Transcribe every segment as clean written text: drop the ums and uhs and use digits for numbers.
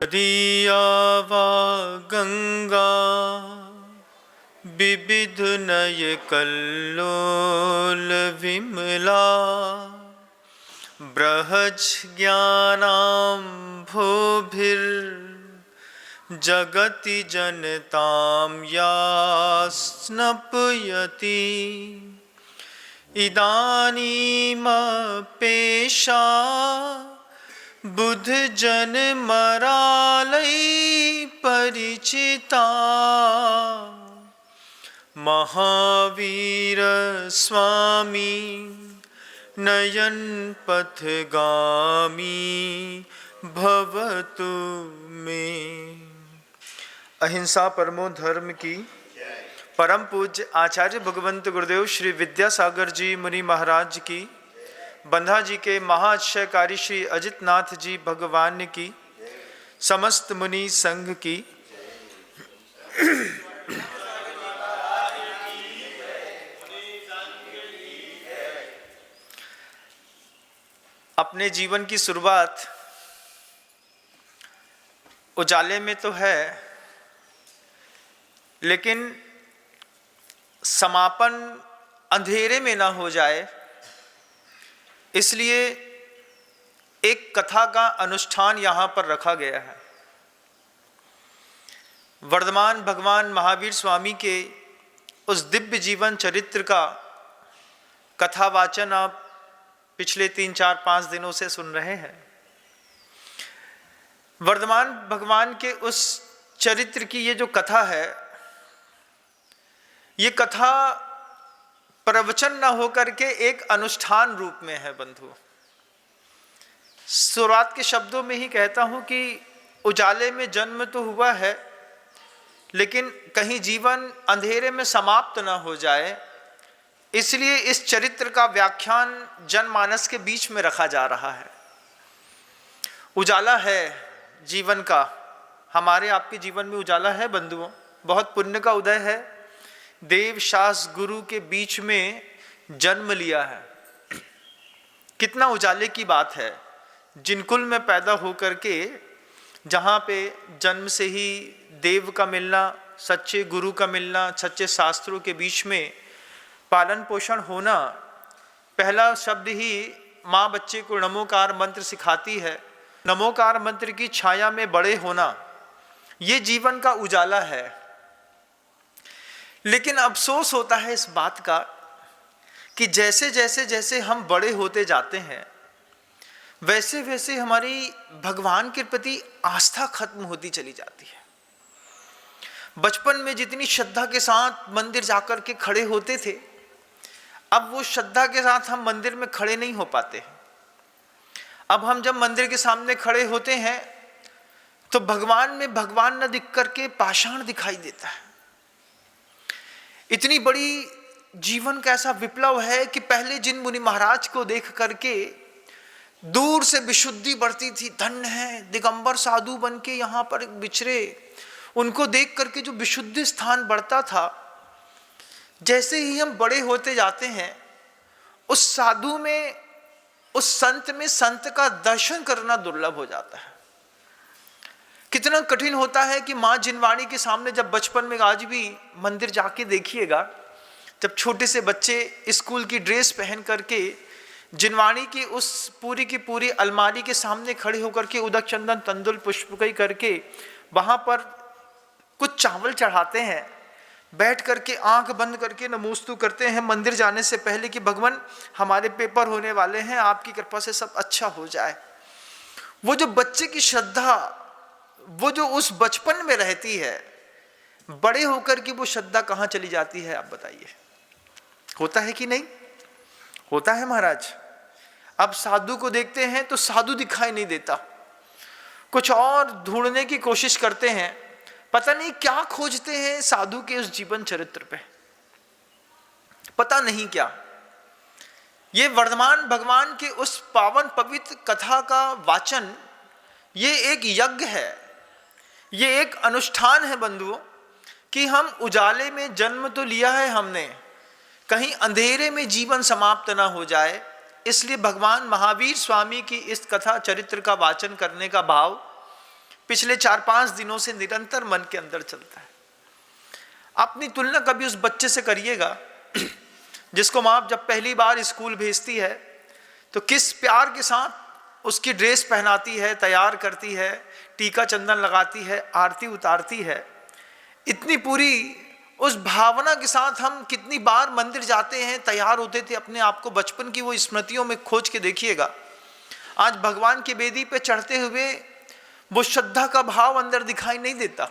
दीयावा गंगा विविध नय कल्लोल विमला बृहज ज्ञानाम्भोभिर्जगति जनतां या स्नपयति इदानीमपेशा बुद्ध जन मरालय परिचिता महावीर स्वामी नयन पथगामी भवतु में। अहिंसा परमो धर्म की परम पूज्य आचार्य भगवंत गुरुदेव श्री विद्यासागर जी मुनि महाराज की, बंधा जी के महाअतिशयकारी श्री अजित नाथ जी भगवान की, समस्त मुनि संघ की। अपने जीवन की शुरुआत उजाले में तो है, लेकिन समापन अंधेरे में ना हो जाए, इसलिए एक कथा का अनुष्ठान यहाँ पर रखा गया है। वर्धमान भगवान महावीर स्वामी के उस दिव्य जीवन चरित्र का कथा वाचन आप पिछले 3-4-5 दिनों से सुन रहे हैं। वर्धमान भगवान के उस चरित्र की ये जो कथा है, ये कथा प्रवचन न होकर के एक अनुष्ठान रूप में है बंधु। शुरुआत के शब्दों में ही कहता हूं कि उजाले में जन्म तो हुआ है, लेकिन कहीं जीवन अंधेरे में समाप्त न हो जाए, इसलिए इस चरित्र का व्याख्यान जनमानस के बीच में रखा जा रहा है। उजाला है जीवन का, हमारे आपके जीवन में उजाला है बंधुओं, बहुत पुण्य का उदय है। देव शास्त्र गुरु के बीच में जन्म लिया है, कितना उजाले की बात है। जिनकुल में पैदा होकर के जहाँ पे जन्म से ही देव का मिलना, सच्चे गुरु का मिलना, सच्चे शास्त्रों के बीच में पालन पोषण होना, पहला शब्द ही माँ बच्चे को नमोकार मंत्र सिखाती है। नमोकार मंत्र की छाया में बड़े होना, ये जीवन का उजाला है। लेकिन अफसोस होता है इस बात का कि जैसे जैसे जैसे हम बड़े होते जाते हैं, वैसे वैसे हमारी भगवान के प्रति आस्था खत्म होती चली जाती है। बचपन में जितनी श्रद्धा के साथ मंदिर जाकर के खड़े होते थे, अब वो श्रद्धा के साथ हम मंदिर में खड़े नहीं हो पाते। अब हम जब मंदिर के सामने खड़े होते हैं तो भगवान में भगवान न दिख करके पाषाण दिखाई देता है। इतनी बड़ी जीवन का ऐसा विप्लव है कि पहले जिन मुनि महाराज को देख करके दूर से विशुद्धि बढ़ती थी, धन्य है दिगंबर साधु बन के यहाँ पर विचरे, उनको देख करके जो विशुद्धि स्थान बढ़ता था, जैसे ही हम बड़े होते जाते हैं, उस साधु में, उस संत में, संत का दर्शन करना दुर्लभ हो जाता है। कितना कठिन होता है कि माँ जिनवाणी के सामने जब बचपन में, आज भी मंदिर जाके देखिएगा, जब छोटे से बच्चे स्कूल की ड्रेस पहन करके जिनवाणी की उस पूरी की पूरी अलमारी के सामने खड़े होकर के उदक चंदन तंदुल पुष्पकई करके वहाँ पर कुछ चावल चढ़ाते हैं, बैठ करके आंख बंद करके नमोस्तु करते हैं मंदिर जाने से पहले कि भगवान हमारे पेपर होने वाले हैं, आपकी कृपा से सब अच्छा हो जाए। वो जो बच्चे की श्रद्धा, वो जो उस बचपन में रहती है, बड़े होकर की वो श्रद्धा कहाँ चली जाती है, आप बताइए। होता है कि नहीं? होता है महाराज। अब साधु को देखते हैं तो साधु दिखाई नहीं देता, कुछ और ढूंढने की कोशिश करते हैं, पता नहीं क्या खोजते हैं साधु के उस जीवन चरित्र पे, पता नहीं क्या। ये वर्धमान भगवान के उस पावन पवित्र कथा का वाचन, ये एक यज्ञ है, ये एक अनुष्ठान है बंधुओं, कि हम उजाले में जन्म तो लिया है हमने, कहीं अंधेरे में जीवन समाप्त ना हो जाए, इसलिए भगवान महावीर स्वामी की इस कथा चरित्र का वाचन करने का भाव पिछले 4-5 दिनों से निरंतर मन के अंदर चलता है। अपनी तुलना कभी उस बच्चे से करिएगा जिसको माँ जब पहली बार स्कूल भेजती है तो किस प्यार के साथ उसकी ड्रेस पहनाती है, तैयार करती है, टीका चंदन लगाती है, आरती उतारती है। इतनी पूरी उस भावना के साथ हम कितनी बार मंदिर जाते हैं, तैयार होते थे, अपने आप को बचपन की वो स्मृतियों में खोज के देखिएगा। आज भगवान की वेदी पे चढ़ते हुए वो श्रद्धा का भाव अंदर दिखाई नहीं देता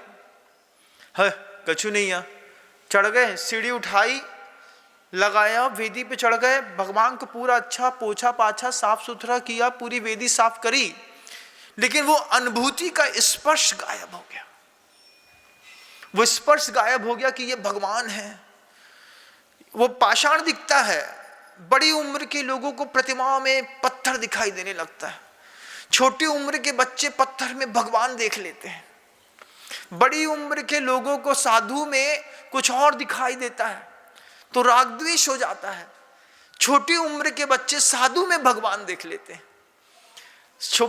है। कछु नहीं है, चढ़ गए, सीढ़ी उठाई, लगाया, वेदी पे चढ़ गए, भगवान को पूरा अच्छा पोछा पाछा साफ सुथरा किया, पूरी वेदी साफ करी, लेकिन वो अनुभूति का स्पर्श गायब हो गया। वो स्पर्श गायब हो गया कि ये भगवान है। वो पाषाण दिखता है। बड़ी उम्र के लोगों को प्रतिमाओं में पत्थर दिखाई देने लगता है। छोटी उम्र के बच्चे पत्थर में भगवान देख लेते हैं। बड़ी उम्र के लोगों को साधु में कुछ और दिखाई देता है तो राग द्वेष हो जाता है। छोटी उम्र के बच्चे साधु में भगवान देख लेते हैं।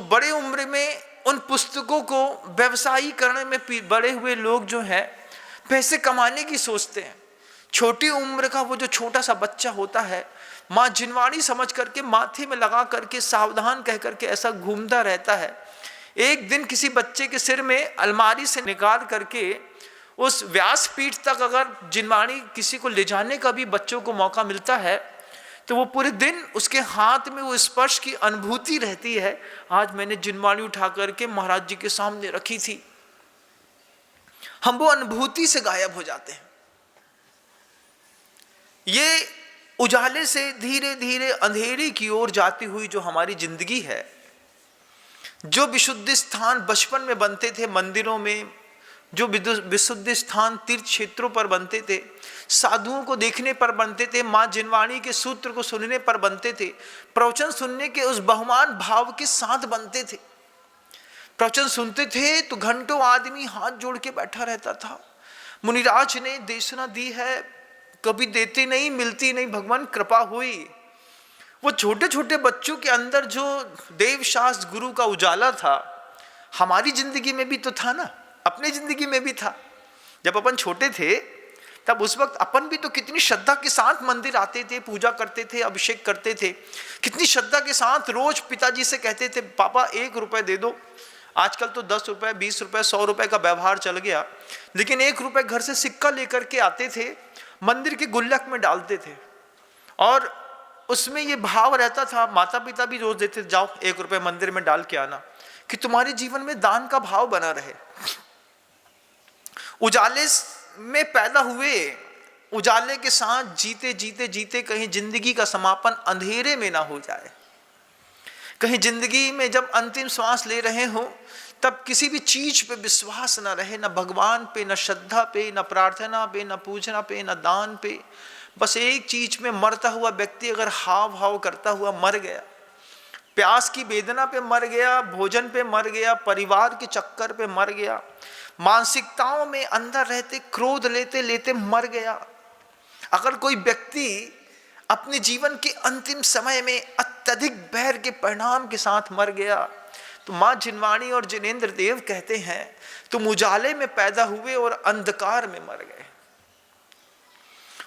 बड़े उम्र में उन पुस्तकों को व्यवसायी करने में बड़े हुए लोग जो हैं पैसे कमाने की सोचते हैं। छोटी उम्र का वो जो छोटा सा बच्चा होता है, माँ जिनवाणी समझ करके माथे में लगा करके सावधान कह करके ऐसा घूमता रहता है। एक दिन किसी बच्चे के सिर में अलमारी से निकाल करके उस व्यासपीठ तक अगर जिनवाणी किसी को ले जाने का भी बच्चों को मौका मिलता है तो वो पूरे दिन उसके हाथ में वो स्पर्श की अनुभूति रहती है। आज मैंने जिनवाणी उठा करके महाराज जी के सामने रखी थी। हम वो अनुभूति से गायब हो जाते हैं। ये उजाले से धीरे धीरे अंधेरे की ओर जाती हुई जो हमारी जिंदगी है, जो विशुद्ध स्थान बचपन में बनते थे मंदिरों में, जो विशुद्ध स्थान तीर्थ क्षेत्रों पर बनते थे, साधुओं को देखने पर बनते थे, माँ जिनवाणी के सूत्र को सुनने पर बनते थे, प्रवचन सुनने के उस बहुमान भाव के साथ बनते थे। प्रवचन सुनते थे तो घंटों आदमी हाथ जोड़ के बैठा रहता था। मुनिराज ने देशना दी है, कभी देते नहीं, मिलती नहीं, भगवान कृपा हुई। वो छोटे छोटे बच्चों के अंदर जो देवशास्त्र गुरु का उजाला था, हमारी जिंदगी में भी तो था ना, अपनी जिंदगी में भी था। जब अपन छोटे थे तब उस वक्त अपन भी तो कितनी श्रद्धा के साथ मंदिर आते थे, पूजा करते थे, अभिषेक करते थे। कितनी श्रद्धा के साथ रोज पिताजी से कहते थे पापा 1 रुपए दे दो। आजकल तो 10 रुपए, 20 रुपए, 100 रुपए का व्यवहार चल गया, लेकिन 1 रुपए घर से सिक्का लेकर के आते थे, मंदिर के गुल्लक में डालते थे और उसमें ये भाव रहता था, माता पिता भी रोज देते थे, जाओ 1 रुपए मंदिर में डाल के आना, कि तुम्हारे जीवन में दान का भाव बना रहे। उजाले में पैदा हुए, उजाले के साथ जीते जीते जीते कहीं जिंदगी का समापन अंधेरे में ना हो जाए। कहीं जिंदगी में जब अंतिम श्वास ले रहे हो तब किसी भी चीज पे विश्वास ना रहे, न भगवान पे, न श्रद्धा पे, न प्रार्थना पे, न पूजना पे, न दान पे। बस एक चीज में मरता हुआ व्यक्ति अगर हाव भाव करता हुआ मर गया, प्यास की वेदना पे मर गया, भोजन पे मर गया, परिवार के चक्कर पे मर गया, मानसिकताओं में अंदर रहते क्रोध लेते लेते मर गया। अगर कोई व्यक्ति अपने जीवन के अंतिम समय में अत्यधिक बैर के परिणाम के साथ मर गया तो माँ जिनवाणी और जिनेंद्र देव कहते हैं तुम उजाले में पैदा हुए और अंधकार में मर गए।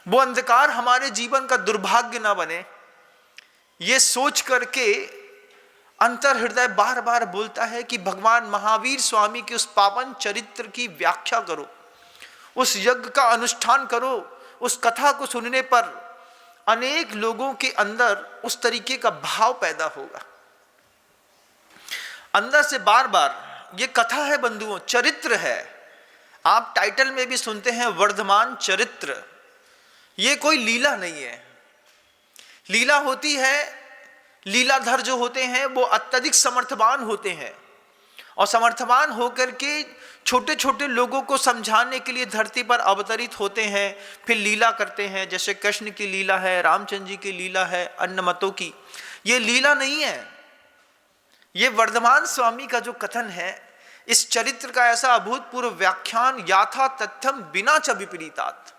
वो अंधकार हमारे जीवन का दुर्भाग्य ना बने, ये सोच करके अंतर हृदय बार बार बोलता है कि भगवान महावीर स्वामी के उस पावन चरित्र की व्याख्या करो, उस यज्ञ का अनुष्ठान करो। उस कथा को सुनने पर अनेक लोगों के अंदर उस तरीके का भाव पैदा होगा। अंदर से बार बार, ये कथा है बंधुओं, चरित्र है। आप टाइटल में भी सुनते हैं वर्धमान चरित्र। ये कोई लीला नहीं है। लीला होती है, लीलाधर जो होते हैं वो अत्यधिक समर्थवान होते हैं और समर्थवान होकर के छोटे छोटे लोगों को समझाने के लिए धरती पर अवतरित होते हैं, फिर लीला करते हैं। जैसे कृष्ण की लीला है, रामचंद्र जी की लीला है, अन्य मतों की। ये लीला नहीं है। ये वर्धमान स्वामी का जो कथन है, इस चरित्र का ऐसा अभूतपूर्व व्याख्यान, याथा तथ्यम बिना च विपरीतात,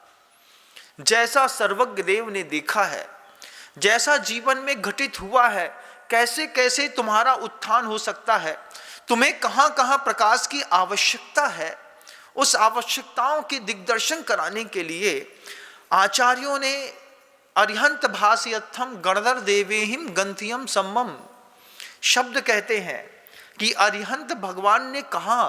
जैसा सर्वज्ञ देव ने देखा है, जैसा जीवन में घटित हुआ है, कैसे कैसे तुम्हारा उत्थान हो सकता है, तुम्हें कहाँ कहाँ प्रकाश की आवश्यकता है, उस आवश्यकताओं के दिग्दर्शन कराने के लिए आचार्यों ने अरिहंत भासयत्थम गणधर देवेहिम गंथियम सम्मम शब्द कहते हैं कि अरिहंत भगवान ने कहा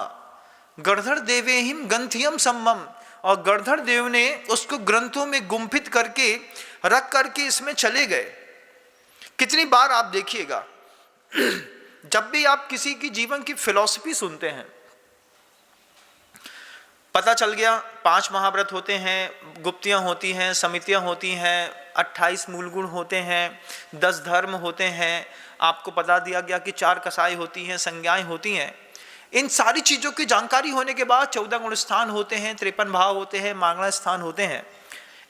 गणधर देवेहिम गंथियम सम्मम, और गणधर देव ने उसको ग्रंथों में गुंफित करके रख करके इसमें चले गए। कितनी बार आप देखिएगा, जब भी आप किसी की जीवन की फिलॉसफी सुनते हैं, पता चल गया 5 महाव्रत होते हैं, गुप्तियां होती हैं, समितियां होती हैं, 28 मूल गुण होते हैं, 10 धर्म होते हैं, आपको बता दिया गया कि 4 कसाई होती हैं, संज्ञाएं होती हैं। इन सारी चीज़ों की जानकारी होने के बाद 14 गुण स्थान होते हैं, 53 भाव होते हैं, मांगना स्थान होते हैं।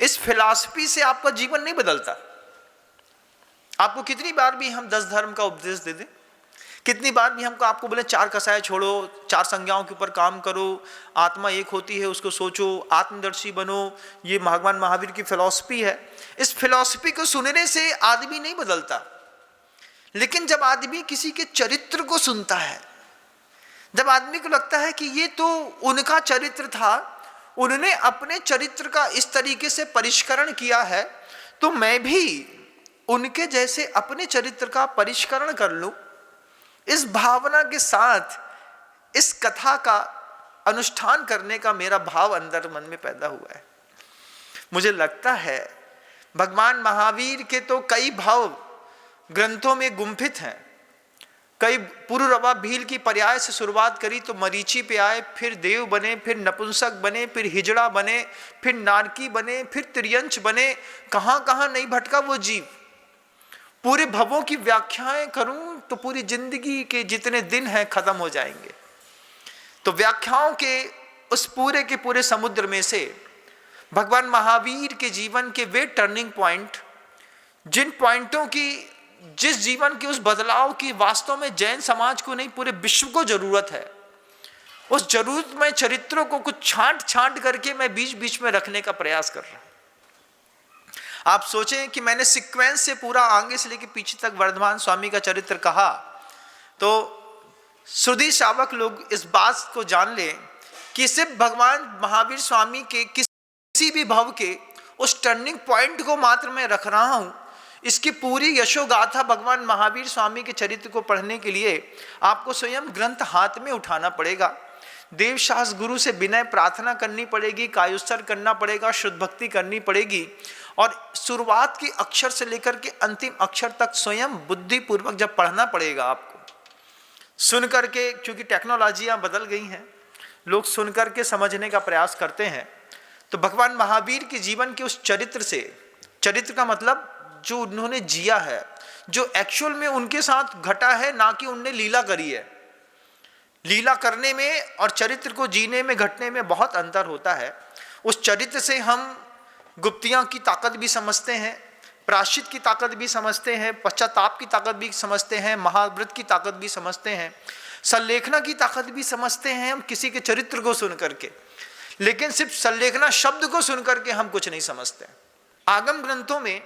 इस फिलॉसफी से आपका जीवन नहीं बदलता। आपको कितनी बार भी हम 10 धर्म का उपदेश दे दें, कितनी बार भी हमको आपको बोले 4 कसाय छोड़ो, 4 संज्ञाओं के ऊपर काम करो, आत्मा एक होती है उसको सोचो, आत्मदर्शी बनो, ये भगवान महावीर की फिलॉसफी है। इस फिलॉसफी को सुनने से आदमी नहीं बदलता। लेकिन जब आदमी किसी के चरित्र को सुनता है, जब आदमी को लगता है कि ये तो उनका चरित्र था, उन्होंने अपने चरित्र का इस तरीके से परिष्करण किया है, तो मैं भी उनके जैसे अपने चरित्र का परिष्करण कर लूं, इस भावना के साथ इस कथा का अनुष्ठान करने का मेरा भाव अंदर मन में पैदा हुआ है। मुझे लगता है भगवान महावीर के तो कई भाव ग्रंथों में गुंफित हैं। कई पुरुरवा भील की पर्याय से शुरुआत करी तो मरीचि पे आए, फिर देव बने, फिर नपुंसक बने, फिर हिजड़ा बने, फिर नारकी बने, फिर त्रियंच बने। कहाँ कहाँ नहीं भटका वो जीव। पूरे भवों की व्याख्याएं करूं तो पूरी जिंदगी के जितने दिन हैं खत्म हो जाएंगे। तो व्याख्याओं के उस पूरे के पूरे समुद्र में से भगवान महावीर के जीवन के वे टर्निंग पॉइंट, जिन पॉइंटों की, जिस जीवन के उस बदलाव की वास्तव में जैन समाज को नहीं पूरे विश्व को जरूरत है, उस जरूरत में चरित्रों को कुछ छांट छांट करके मैं बीच बीच में रखने का प्रयास कर रहा हूं। आप सोचें कि मैंने सीक्वेंस से पूरा आगे से लेकर पीछे तक वर्धमान स्वामी का चरित्र कहा, तो श्रुति शावक लोग इस बात को जान लें कि सिर्फ भगवान महावीर स्वामी के किसी भी भव के उस टर्निंग पॉइंट को मात्र मैं रख रहा हूं। इसकी पूरी यशोगाथा भगवान महावीर स्वामी के चरित्र को पढ़ने के लिए आपको स्वयं ग्रंथ हाथ में उठाना पड़ेगा, देवशास्त्र गुरु से विनय प्रार्थना करनी पड़ेगी, कायुस्तर करना पड़ेगा, शुद्ध भक्ति करनी पड़ेगी, और शुरुआत के अक्षर से लेकर के अंतिम अक्षर तक स्वयं बुद्धिपूर्वक जब पढ़ना पड़ेगा आपको। सुन करके, क्योंकि टेक्नोलॉजियाँ बदल गई हैं, लोग सुन करके समझने का प्रयास करते हैं। तो भगवान महावीर के जीवन के उस चरित्र से, चरित्र का मतलब जो उन्होंने जिया है, जो एक्चुअल में उनके साथ घटा है, ना कि उनने लीला करी है। लीला करने में और चरित्र को जीने में, घटने में बहुत अंतर होता है। उस चरित्र से हम गुप्तियां की ताकत भी समझते हैं, प्रायश्चित की ताकत भी समझते हैं, पश्चाताप की ताकत भी समझते हैं, महाव्रत की ताकत भी समझते हैं, संलेखना की ताकत भी समझते हैं हम किसी के चरित्र को सुन करके। लेकिन सिर्फ संलेखना शब्द को सुन करके हम कुछ नहीं समझते। आगम ग्रंथों में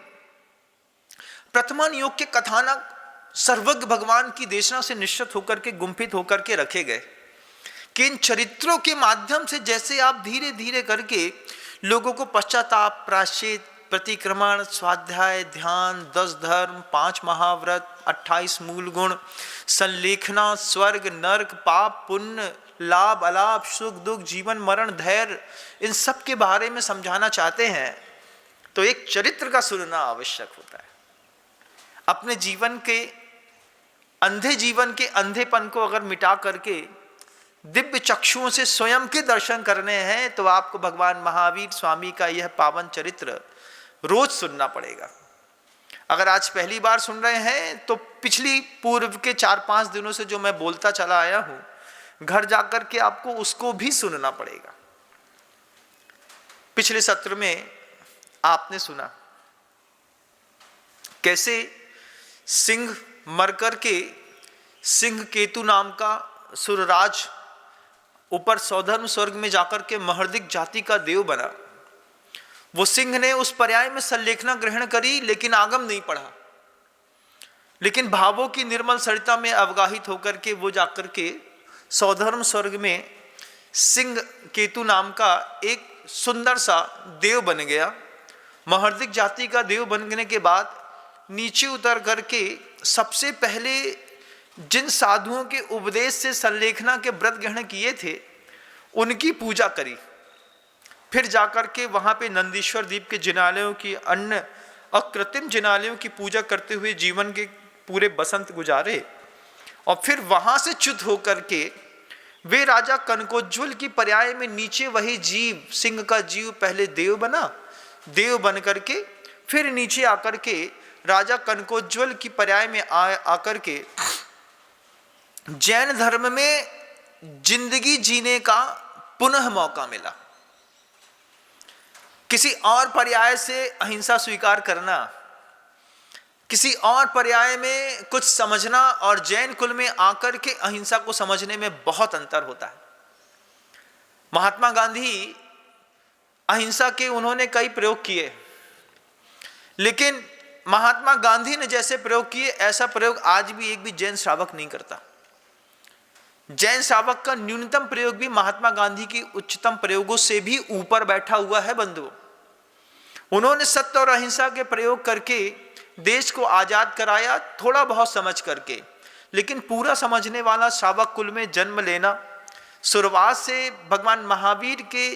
प्रथमान योग के कथानक सर्वज्ञ भगवान की देशना से निश्चित होकर के, गुंफित होकर के रखे गए कि इन चरित्रों के माध्यम से जैसे आप धीरे धीरे करके लोगों को पश्चाताप, प्रायश्चित, प्रतिक्रमण, स्वाध्याय, ध्यान, 10 धर्म, 5 महाव्रत, 28 मूल गुण, संलेखना, स्वर्ग, नरक, पाप, पुण्य, लाभ, अलाभ, सुख, दुख, जीवन, मरण, धैर्य, इन सब के बारे में समझाना चाहते हैं, तो एक चरित्र का सुनना आवश्यक होता है। अपने जीवन के अंधे जीवन के अंधेपन को अगर मिटा करके दिव्य चक्षुओं से स्वयं के दर्शन करने हैं, तो आपको भगवान महावीर स्वामी का यह पावन चरित्र रोज सुनना पड़ेगा। अगर आज पहली बार सुन रहे हैं तो पिछली पूर्व के 4-5 दिनों से जो मैं बोलता चला आया हूं, घर जाकर के आपको उसको भी सुनना पड़ेगा। पिछले सत्र में आपने सुना कैसे सिंह मर करके सिंह केतु नाम का सुरराज ऊपर सौधर्म स्वर्ग में जाकर के महर्दिक जाति का देव बना। वो सिंह ने उस पर्याय में संलेखना ग्रहण करी लेकिन आगम नहीं पढ़ा, लेकिन भावों की निर्मल सरिता में अवगाहित होकर के वो जाकर के सौधर्म स्वर्ग में सिंह केतु नाम का एक सुंदर सा देव बन गया। महर्दिक जाति का देव बनने के बाद नीचे उतर करके सबसे पहले जिन साधुओं के उपदेश से संलेखना के व्रत ग्रहण किए थे उनकी पूजा करी। फिर जाकर के वहां पे नंदीश्वर द्वीप के जिनालयों की अन्य अकृत्रिम जिनालयों की पूजा करते हुए जीवन के पूरे बसंत गुजारे। और फिर वहां से च्युत होकर के वे राजा कनकोज्वल की पर्याय में नीचे वही जीव, सिंह का जीव पहले देव बना, देव बन करके फिर नीचे आकर के राजा कनकोज्वल की पर्याय में आकर के जैन धर्म में जिंदगी जीने का पुनः मौका मिला। किसी और पर्याय से अहिंसा स्वीकार करना, किसी और पर्याय में कुछ समझना और जैन कुल में आकर के अहिंसा को समझने में बहुत अंतर होता है। महात्मा गांधी अहिंसा के उन्होंने कई प्रयोग किए, लेकिन महात्मा गांधी ने जैसे प्रयोग किए ऐसा प्रयोग आज भी एक भी जैन श्रावक नहीं करता। जैन श्रावक का न्यूनतम प्रयोग भी महात्मा गांधी की उच्चतम प्रयोगों से भी ऊपर बैठा हुआ है बंधुओं। उन्होंने सत्य और अहिंसा के प्रयोग करके देश को आजाद कराया, थोड़ा बहुत समझ करके, लेकिन पूरा समझने वाला श्रावक कुल में जन्म लेना, शुरुआत से भगवान महावीर के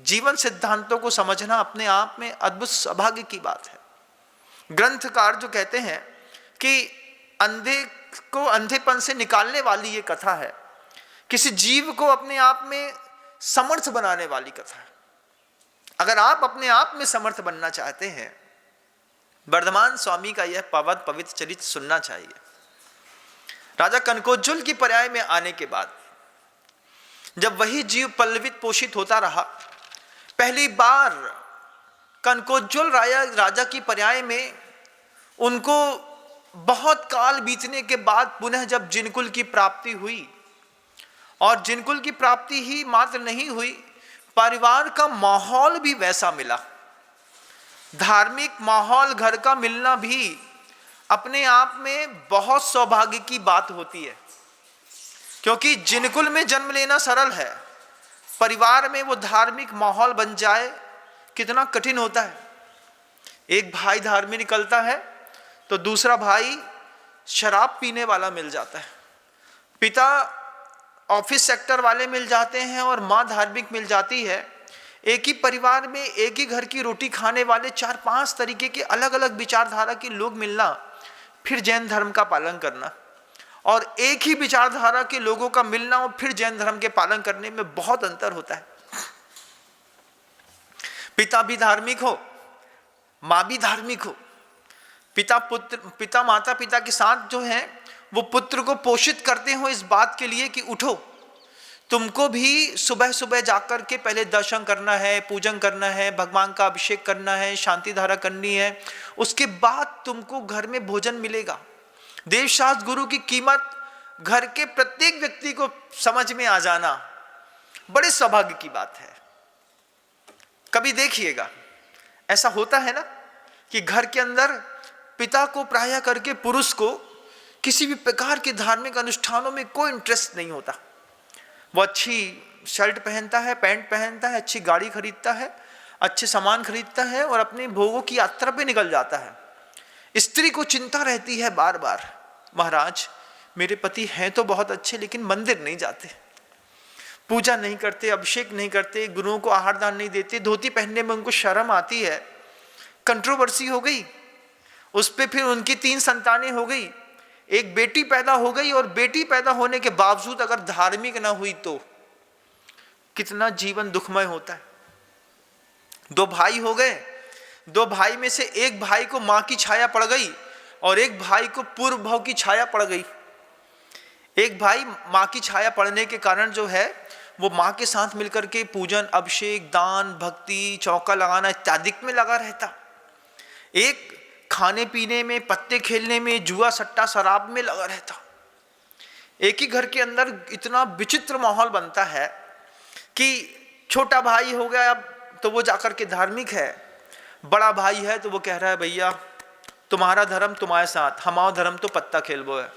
जीवन सिद्धांतों को समझना अपने आप में अद्भुत सौभाग्य की बात है। ग्रंथकार जो कहते हैं कि अंधे को अंधेपन से निकालने वाली ये कथा है, किसी जीव को अपने आप में समर्थ बनाने वाली कथा है। अगर आप अपने आप में समर्थ बनना चाहते हैं, वर्धमान स्वामी का यह पवित्र चरित्र सुनना चाहिए। राजा कनकोज्वल की पर्याय में आने के बाद जब वही जीव पल्लवित पोषित होता रहा, पहली बार कनकोज्वल राजा की पर्याय में उनको बहुत काल बीतने के बाद पुनः जब जिनकुल की प्राप्ति हुई, और जिनकुल की प्राप्ति ही मात्र नहीं हुई, परिवार का माहौल भी वैसा मिला। धार्मिक माहौल घर का मिलना भी अपने आप में बहुत सौभाग्य की बात होती है, क्योंकि जिनकुल में जन्म लेना सरल है, परिवार में वो धार्मिक माहौल बन जाए कितना कठिन होता है। एक भाई धार्मिक निकलता है तो दूसरा भाई शराब पीने वाला मिल जाता है, पिता ऑफिस सेक्टर वाले मिल जाते हैं और माँ धार्मिक मिल जाती है। एक ही परिवार में एक ही घर की रोटी खाने वाले 4-5 तरीके के अलग अलग विचारधारा के लोग मिलना, फिर जैन धर्म का पालन करना, और एक ही विचारधारा के लोगों का मिलना और फिर जैन धर्म के पालन करने में बहुत अंतर होता है। पिता भी धार्मिक हो, माँ भी धार्मिक हो, पिता माता पिता के साथ जो है वो पुत्र को पोषित करते हो इस बात के लिए कि उठो, तुमको भी सुबह सुबह जाकर के पहले दर्शन करना है, पूजन करना है, भगवान का अभिषेक करना है, शांति धारा करनी है, उसके बाद तुमको घर में भोजन मिलेगा। देवशास्त्र गुरु की कीमत घर के प्रत्येक व्यक्ति को समझ में आ जाना बड़े सौभाग्य की बात है। कभी देखिएगा ऐसा होता है ना कि घर के अंदर पिता को प्रायः करके पुरुष को किसी भी प्रकार के धार्मिक अनुष्ठानों में कोई इंटरेस्ट नहीं होता। वो अच्छी शर्ट पहनता है, पैंट पहनता है, अच्छी गाड़ी खरीदता है, अच्छे सामान खरीदता है और अपने भोगों की यात्रा पे निकल जाता है। स्त्री को चिंता रहती है बार बार, महाराज मेरे पति हैं तो बहुत अच्छे लेकिन मंदिर नहीं जाते, पूजा नहीं करते, अभिषेक नहीं करते, गुरुओं को आहार दान नहीं देते, धोती पहनने में उनको शर्म आती है। कंट्रोवर्सी हो गई उस पर, फिर उनकी 3 संतानें हो गई, एक बेटी पैदा हो गई, और बेटी पैदा होने के बावजूद अगर धार्मिक ना हुई तो कितना जीवन दुखमय होता है। 2 भाई हो गए, 2 भाई में से एक भाई को मां की छाया पड़ गई और एक भाई को पूर्व भाव की छाया पड़ गई। एक भाई मां की छाया पड़ने के कारण जो है वो मां के साथ मिलकर के पूजन, अभिषेक, दान, भक्ति, चौका लगाना इत्यादि में लगा रहता। एक खाने पीने में, पत्ते खेलने में, जुआ सट्टा शराब में लगा रहता। एक ही घर के अंदर इतना विचित्र माहौल बनता है कि छोटा भाई हो गया अब तो वो जाकर के धार्मिक है, बड़ा भाई है तो वो कह रहा है भैया तुम्हारा धर्म तुम्हारे साथ, हमारा धर्म तो पत्ता खेलबो है।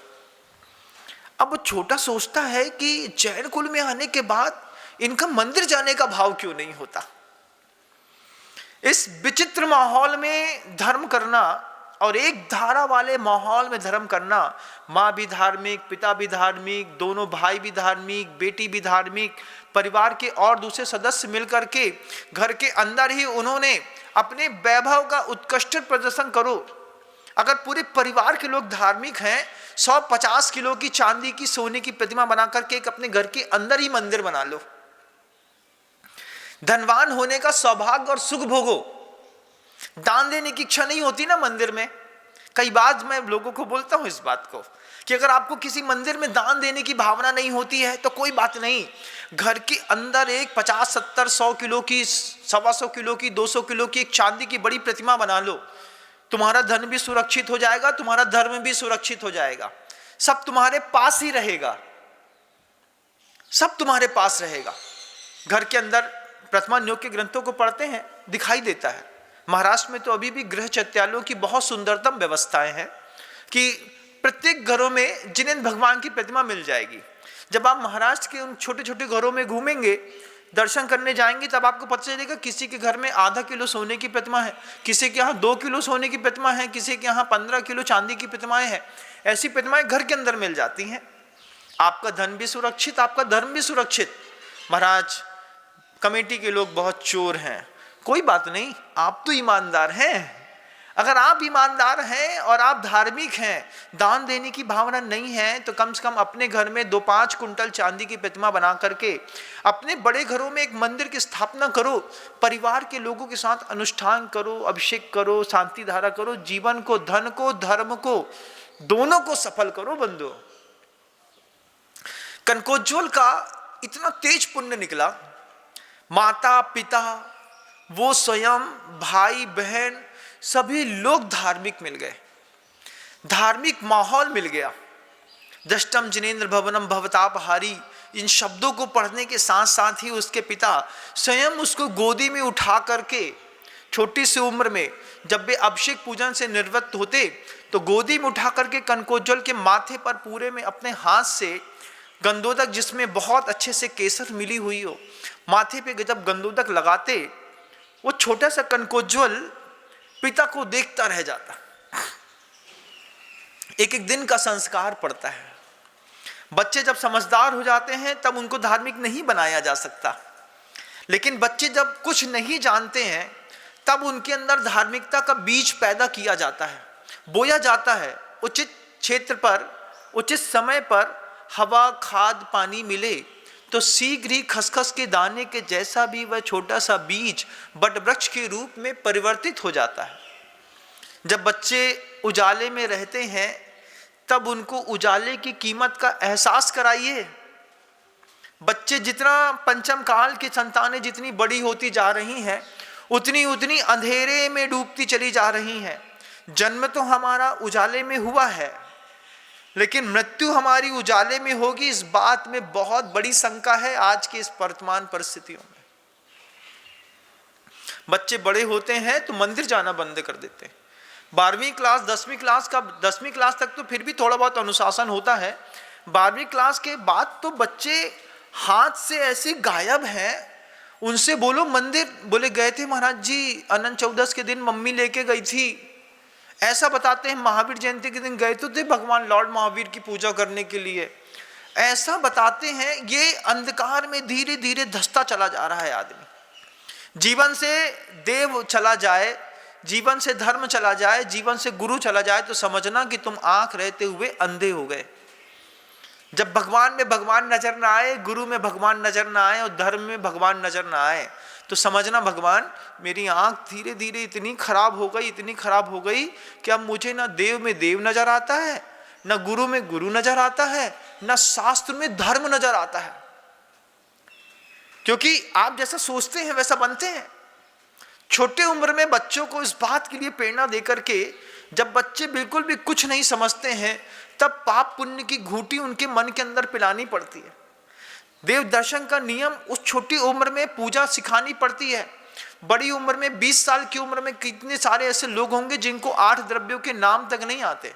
अब वो छोटा सोचता है कि जैन कुल में आने के बाद इनका मंदिर जाने का भाव क्यों नहीं होता। इस विचित्र माहौल में धर्म करना और एक धारा वाले माहौल में धर्म करना, माँ भी धार्मिक, पिता भी धार्मिक, दोनों भाई भी धार्मिक, बेटी भी धार्मिक, परिवार के और दूसरे सदस्य मिलकर के घर के अंदर ही उन्होंने अपने वैभव का उत्कृष्ट प्रदर्शन करो। अगर पूरे परिवार के लोग धार्मिक हैं, 150 किलो की चांदी की सोने की प्रतिमा बना करके एक अपने घर के अंदर ही मंदिर बना लो। धनवान होने का सौभाग्य और सुख भोगो, दान देने की इच्छा नहीं होती ना मंदिर में। कई बार मैं लोगों को बोलता हूं इस बात को कि अगर आपको किसी मंदिर में दान देने की भावना नहीं होती है तो कोई बात नहीं, घर के अंदर एक 50, 70, 100 किलो की, 125 किलो की, 200 किलो की एक चांदी की बड़ी प्रतिमा बना लो। तुम्हारा धन भी सुरक्षित हो जाएगा, तुम्हारा धर्म भी सुरक्षित हो जाएगा, सब तुम्हारे पास ही रहेगा, सब तुम्हारे पास रहेगा। घर के अंदर प्रथमा योग के ग्रंथों को पढ़ते हैं, दिखाई देता है। महाराष्ट्र में तो अभी भी गृह चैत्यालयों की बहुत सुंदरतम व्यवस्थाएं हैं कि प्रत्येक घरों में जिनेंद्र भगवान की प्रतिमा मिल जाएगी। जब आप महाराष्ट्र के उन छोटे छोटे घरों में घूमेंगे, दर्शन करने जाएंगे, तब आपको पता चलेगा किसी के घर में आधा किलो सोने की प्रतिमा है, किसी के यहाँ 2 किलो सोने की प्रतिमा है, किसी के यहाँ 15 किलो चांदी की प्रतिमाएं हैं। ऐसी प्रतिमाएं घर के अंदर मिल जाती हैं। आपका धन भी सुरक्षित, आपका धर्म भी सुरक्षित। महाराज कमेटी के लोग बहुत चोर हैं, कोई बात नहीं, आप तो ईमानदार हैं। अगर आप ईमानदार हैं और आप धार्मिक हैं, दान देने की भावना नहीं है, तो कम से कम अपने घर में 2-5 कुंटल चांदी की प्रतिमा बना करके अपने बड़े घरों में एक मंदिर की स्थापना करो, परिवार के लोगों के साथ अनुष्ठान करो, अभिषेक करो, शांति धारा करो, जीवन को, धन को, धर्म को, दोनों को सफल करो बंधु। कनकोज्ज्वल का इतना तेज पुण्य निकला, माता पिता, वो स्वयं, भाई बहन, सभी लोग धार्मिक मिल गए, धार्मिक माहौल मिल गया। दष्टम जिनेन्द्र भवनम भवतापहारी, इन शब्दों को पढ़ने के साथ साथ ही उसके पिता स्वयं उसको गोदी में उठा करके, छोटी सी उम्र में जब वे अभिषेक पूजन से निवृत्त होते तो गोदी में उठा करके कनकोज्ज्वल के माथे पर पूरे में अपने हाथ से गंधोदक, जिसमें बहुत अच्छे से केसर मिली हुई हो, माथे पे जब गंधोदक लगाते, वो छोटा सा कनकोज्ज्वल पिता को देखता रह जाता। एक एक दिन का संस्कार पड़ता है। बच्चे जब समझदार हो जाते हैं तब उनको धार्मिक नहीं बनाया जा सकता, लेकिन बच्चे जब कुछ नहीं जानते हैं तब उनके अंदर धार्मिकता का बीज पैदा किया जाता है, बोया जाता है। उचित क्षेत्र पर, उचित समय पर हवा, खाद, पानी मिले तो शीघ्र ही खसखस के दाने के जैसा भी वह छोटा सा बीज बट वृक्ष के रूप में परिवर्तित हो जाता है। जब बच्चे उजाले में रहते हैं तब उनको उजाले की कीमत का एहसास कराइए। बच्चे जितना, पंचम काल की संतानें जितनी बड़ी होती जा रही हैं, उतनी उतनी अंधेरे में डूबती चली जा रही हैं। जन्म तो हमारा उजाले में हुआ है, लेकिन मृत्यु हमारी उजाले में होगी, इस बात में बहुत बड़ी शंका है आज की इस वर्तमान परिस्थितियों में। बच्चे बड़े होते हैं तो मंदिर जाना बंद कर देते हैं। 12वीं क्लास, 10वीं क्लास तक तो फिर भी थोड़ा बहुत अनुशासन होता है। 12वीं क्लास के बाद तो बच्चे हाथ से ऐसे गायब हैं, उनसे बोलो मंदिर, बोले गए थे महाराज जी, अनंत चौदस के दिन मम्मी लेके गई थी, ऐसा बताते हैं। महावीर जयंती के दिन गए तो थे भगवान लॉर्ड महावीर की पूजा करने के लिए, ऐसा बताते हैं। ये अंधकार में धीरे धीरे धंसता चला जा रहा है आदमी। जीवन से देव चला जाए, जीवन से धर्म चला जाए, जीवन से गुरु चला जाए तो समझना कि तुम आंख रहते हुए अंधे हो गए। जब भगवान में भगवान नजर ना आए, गुरु में भगवान नजर ना आए और धर्म में भगवान नजर ना आए तो समझना भगवान मेरी आंख धीरे धीरे इतनी खराब हो गई, इतनी खराब हो गई कि अब मुझे ना देव में देव नजर आता है, ना गुरु में गुरु नजर आता है, ना शास्त्र में धर्म नजर आता है। क्योंकि आप जैसा सोचते हैं वैसा बनते हैं। छोटे उम्र में बच्चों को इस बात के लिए प्रेरणा देकर के, जब बच्चे बिल्कुल भी कुछ नहीं समझते हैं, तब पाप पुण्य की घूंटी उनके मन के अंदर पिलानी पड़ती है। देव दर्शन का नियम उस छोटी उम्र में पूजा सिखानी पड़ती है। बड़ी उम्र में 20 साल की उम्र में कितने सारे ऐसे लोग होंगे जिनको 8 द्रव्यों के नाम तक नहीं आते।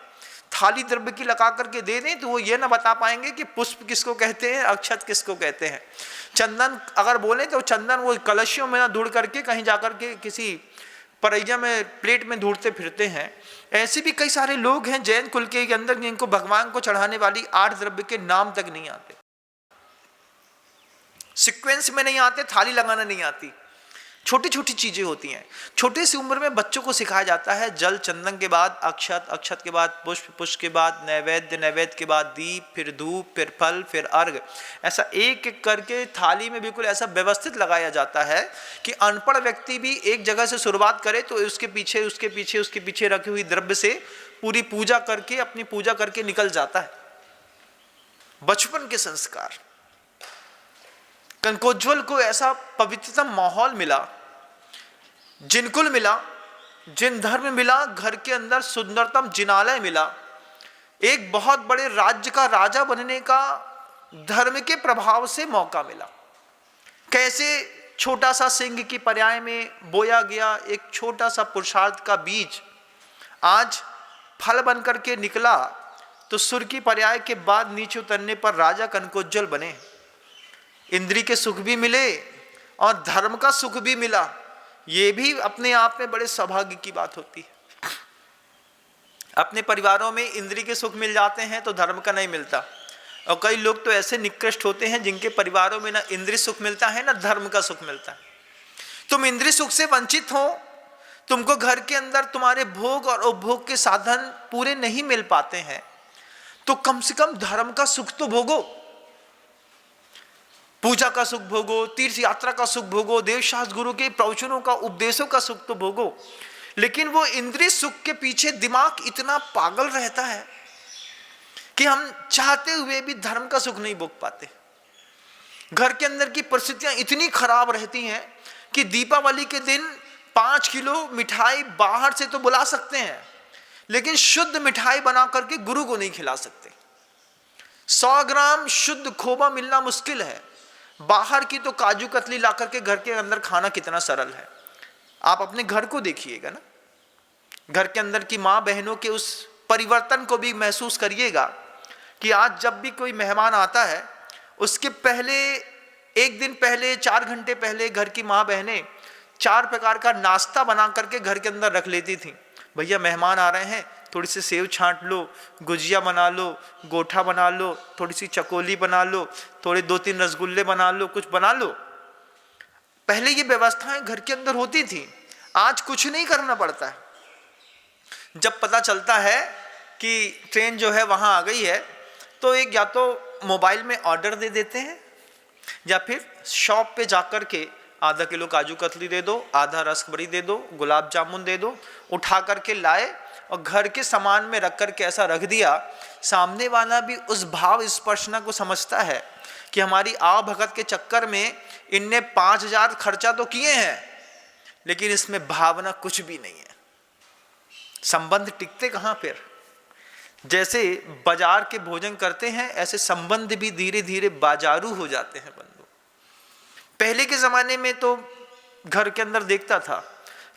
थाली द्रव्य की लगा करके दे दें तो वो ये ना बता पाएंगे कि पुष्प किसको कहते हैं, अक्षत किसको कहते हैं। चंदन अगर बोले तो चंदन वो कलशियों में ना ढूंढ करके कहीं जाकर के किसी परैया में प्लेट में ढूंढते फिरते हैं। ऐसे भी कई सारे लोग हैं जैन कुल के अंदर जिनको भगवान को चढ़ाने वाली 8 द्रव्य के नाम तक नहीं आते, सीक्वेंस में नहीं आते, थाली लगाना नहीं आती। छोटी छोटी चीजें होती हैं। छोटी सी उम्र में बच्चों को सिखाया जाता है जल, चंदन के बाद अक्षत, अक्षत के बाद पुष्प, पुष्प के बाद नैवेद्य, नैवेद्य के बाद दीप, फिर धूप, फिर फल, फिर अर्घ। ऐसा एक एक करके थाली में बिल्कुल ऐसा व्यवस्थित लगाया जाता है कि अनपढ़ व्यक्ति भी एक जगह से शुरुआत करे तो उसके पीछे रखी हुई द्रव्य से पूरी पूजा करके, अपनी पूजा करके निकल जाता है। बचपन के संस्कार। कनकोज्ज्वल को ऐसा पवित्रतम माहौल मिला, जिनकुल मिला, जिन धर्म मिला, घर के अंदर सुंदरतम जिनालय मिला, एक बहुत बड़े राज्य का राजा बनने का धर्म के प्रभाव से मौका मिला। कैसे छोटा सा सिंह की पर्याय में बोया गया एक छोटा सा पुरुषार्थ का बीज आज फल बन करके निकला, तो सुर की पर्याय के बाद नीचे उतरने पर राजा कनकोज्ज्वल बने। इंद्री के सुख भी मिले और धर्म का सुख भी मिला। ये भी अपने आप में बड़े सौभाग्य की बात होती है। अपने परिवारों में इंद्री के सुख मिल जाते हैं तो धर्म का नहीं मिलता। और कई लोग तो ऐसे निकृष्ट होते हैं जिनके परिवारों में ना इंद्री सुख मिलता है ना धर्म का सुख मिलता है। तुम इंद्री सुख से वंचित हो, तुमको घर के अंदर तुम्हारे भोग और उपभोग के साधन पूरे नहीं मिल पाते हैं, तो कम से कम धर्म का सुख तो भोगो। पूजा का सुख भोगो, तीर्थ यात्रा का सुख भोगो, देवशास्त्र गुरु के प्रवचनों का, उपदेशों का सुख तो भोगो। लेकिन वो इंद्रिय सुख के पीछे दिमाग इतना पागल रहता है कि हम चाहते हुए भी धर्म का सुख नहीं भोग पाते। घर के अंदर की परिस्थितियां इतनी खराब रहती हैं कि दीपावली के दिन 5 किलो मिठाई बाहर से तो बुला सकते हैं, लेकिन शुद्ध मिठाई बना करके गुरु को नहीं खिला सकते। 100 ग्राम शुद्ध खोवा मिलना मुश्किल है। बाहर की तो काजू कतली ला करके घर के अंदर खाना कितना सरल है। आप अपने घर को देखिएगा ना, घर के अंदर की माँ बहनों के उस परिवर्तन को भी महसूस करिएगा कि आज जब भी कोई मेहमान आता है उसके पहले, एक दिन पहले, 4 घंटे पहले घर की माँ बहनें 4 प्रकार का नाश्ता बना करके घर के अंदर रख लेती थी। भैया मेहमान आ रहे हैं, थोड़ी सी सेव छांट लो, गुजिया बना लो, गोठा बना लो, थोड़ी सी चकोली बना लो, थोड़े 2-3 रसगुल्ले बना लो, कुछ बना लो। पहले ये व्यवस्थाएं घर के अंदर होती थी, आज कुछ नहीं करना पड़ता है। जब पता चलता है कि ट्रेन जो है वहां आ गई है तो एक या तो मोबाइल में ऑर्डर दे देते हैं या फिर शॉप पे जाकर के आधा किलो काजू कतली दे दो, आधा रसबड़ी दे दो, गुलाब जामुन दे दो, उठा करके लाए और घर के सामान में रख करके ऐसा रख दिया। सामने वाला भी उस भाव स्पर्शना को समझता है कि हमारी आव भगत के चक्कर में इनने 5000 खर्चा तो किए हैं, लेकिन इसमें भावना कुछ भी नहीं है। संबंध टिकते कहाँ फिर? जैसे बाजार के भोजन करते हैं ऐसे संबंध भी धीरे धीरे बाजारू हो जाते हैं बंधु। पहले के जमाने में तो घर के अंदर देखता था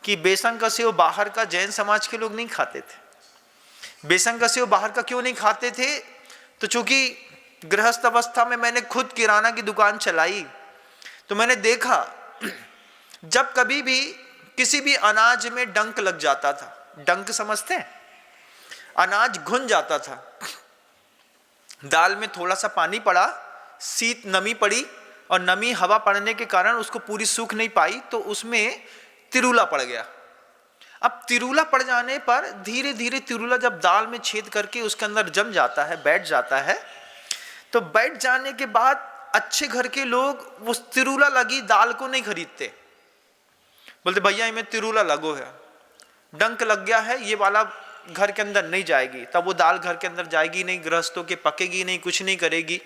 कि बेसन का सेव बाहर का जैन समाज के लोग नहीं खाते थे। बेसन का सेव बाहर का क्यों नहीं खाते थे? तो चूंकि गृहस्थ अवस्था में मैंने खुद किराना की दुकान चलाई तो मैंने देखा जब कभी भी किसी भी अनाज में डंक लग जाता था, डंक समझते हैं, अनाज घुन जाता था, दाल में थोड़ा सा पानी पड़ा, शीत नमी पड़ी और नमी हवा पड़ने के कारण उसको पूरी सूख नहीं पाई तो उसमें तिरुला पड़ गया। अब तिरुला पड़ जाने पर धीरे धीरे तिरुला जब दाल में छेद करके उसके अंदर जम जाता है, बैठ जाता है, तो बैठ जाने के बाद अच्छे घर के लोग उस तिरुला लगी दाल को नहीं खरीदते। बोलते भैया इनमें तिरुला लगो है, डंक लग गया है, ये वाला घर के अंदर नहीं जाएगी, तब वो दाल घर के अंदर जाएगी नहीं, गृहस्थों के पकेगी नहीं, कुछ नहीं करेगी।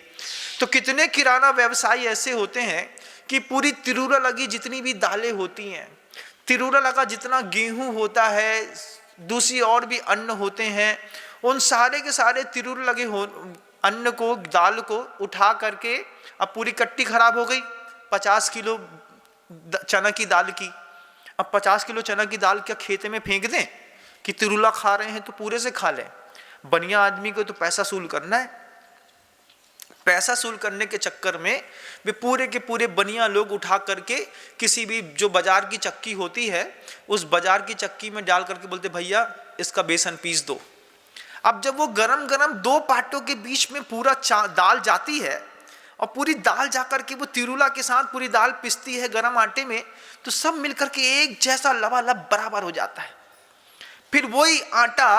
तो कितने किराना व्यवसायी ऐसे होते हैं कि पूरी तिरुला लगी जितनी भी दालें होती हैं, तिरुला लगा जितना गेहूं होता है, दूसरी और भी अन्न होते हैं, उन सारे के सारे तिरुला लगे अन्न को, दाल को उठा करके अब पूरी कट्टी खराब हो गई 50 किलो चना की दाल की, अब 50 किलो चना की दाल क्या खेते में फेंक दें कि तिरुला खा रहे हैं तो पूरे से खा लें? बनिया आदमी को तो पैसा सूल करना है। पैसा वसूल करने के चक्कर में वे पूरे के पूरे बनिया लोग उठा करके किसी भी जो बाजार की चक्की होती है उस बाजार की चक्की में डाल करके बोलते भैया इसका बेसन पीस दो। अब जब वो गरम गरम दो पाटों के बीच में पूरा दाल जाती है और पूरी दाल जाकर के वो तिरुला के साथ पूरी दाल पिसती है गरम आटे में, तो सब मिलकर के एक जैसा लबालब बराबर हो जाता है। फिर वही आटा,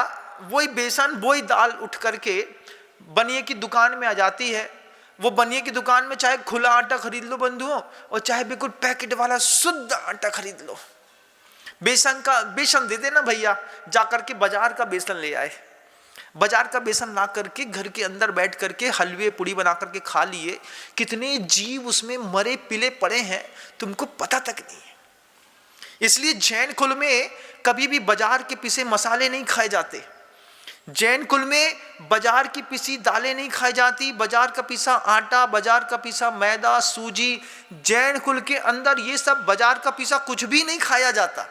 वही बेसन, वही दाल उठ करके बनिए की दुकान में आ जाती है। वो बनिए की दुकान में चाहे खुला आटा खरीद लो बंधुओं, और चाहे बिल्कुल पैकेट वाला शुद्ध आटा खरीद लो। बेसन दे देना भैया, जाकर के बाजार का बेसन ले आए। बाजार का बेसन ला करके घर के अंदर बैठ करके हलवे पूड़ी बना करके खा लिए। कितने जीव उसमें मरे पिले पड़े हैं तुमको पता तक नहीं है। इसलिए जैन कुल में कभी भी बाजार के पिसे मसाले नहीं खाए जाते। जैन कुल में बाजार की पिसी दालें नहीं खाई जाती, बाजार का पिसा आटा, बाजार का पिसा मैदा, सूजी, जैन कुल के अंदर ये सब बाजार का पिसा कुछ भी नहीं खाया जाता।